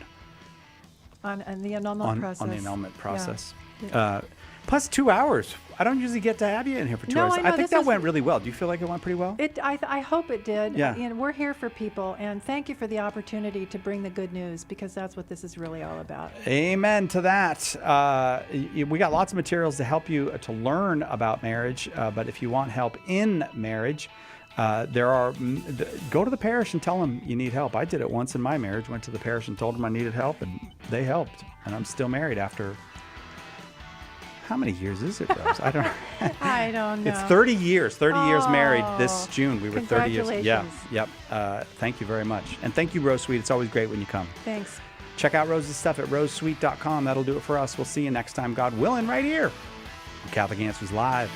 Speaker 2: On the annulment process.
Speaker 1: On the annulment process.
Speaker 2: Yeah.
Speaker 1: Plus 2 hours. I don't usually get to have you in here for 2
Speaker 2: No,
Speaker 1: hours.
Speaker 2: I know,
Speaker 1: think
Speaker 2: this
Speaker 1: that
Speaker 2: was-
Speaker 1: went really well. Do you feel like it went pretty well?
Speaker 2: I hope it did.
Speaker 1: Yeah.
Speaker 2: You know, we're here for people, and thank you for the opportunity to bring the good news, because that's what this is really all about.
Speaker 1: Amen to that. We got lots of materials to help you to learn about marriage, but if you want help in marriage, go to the parish and tell them you need help. I did it once in my marriage. Went to the parish and told them I needed help, and they helped. And I'm still married after. How many years is it, Rose? I don't know. It's 30 years. 30 years married this June. We were 30 years. Yeah. Yep. Thank you very much. And thank you, Rose Sweet. It's always great when you come.
Speaker 2: Thanks.
Speaker 1: Check out Rose's stuff at rosesweet.com. That'll do it for us. We'll see you next time, God willing, right here on Catholic Answers Live.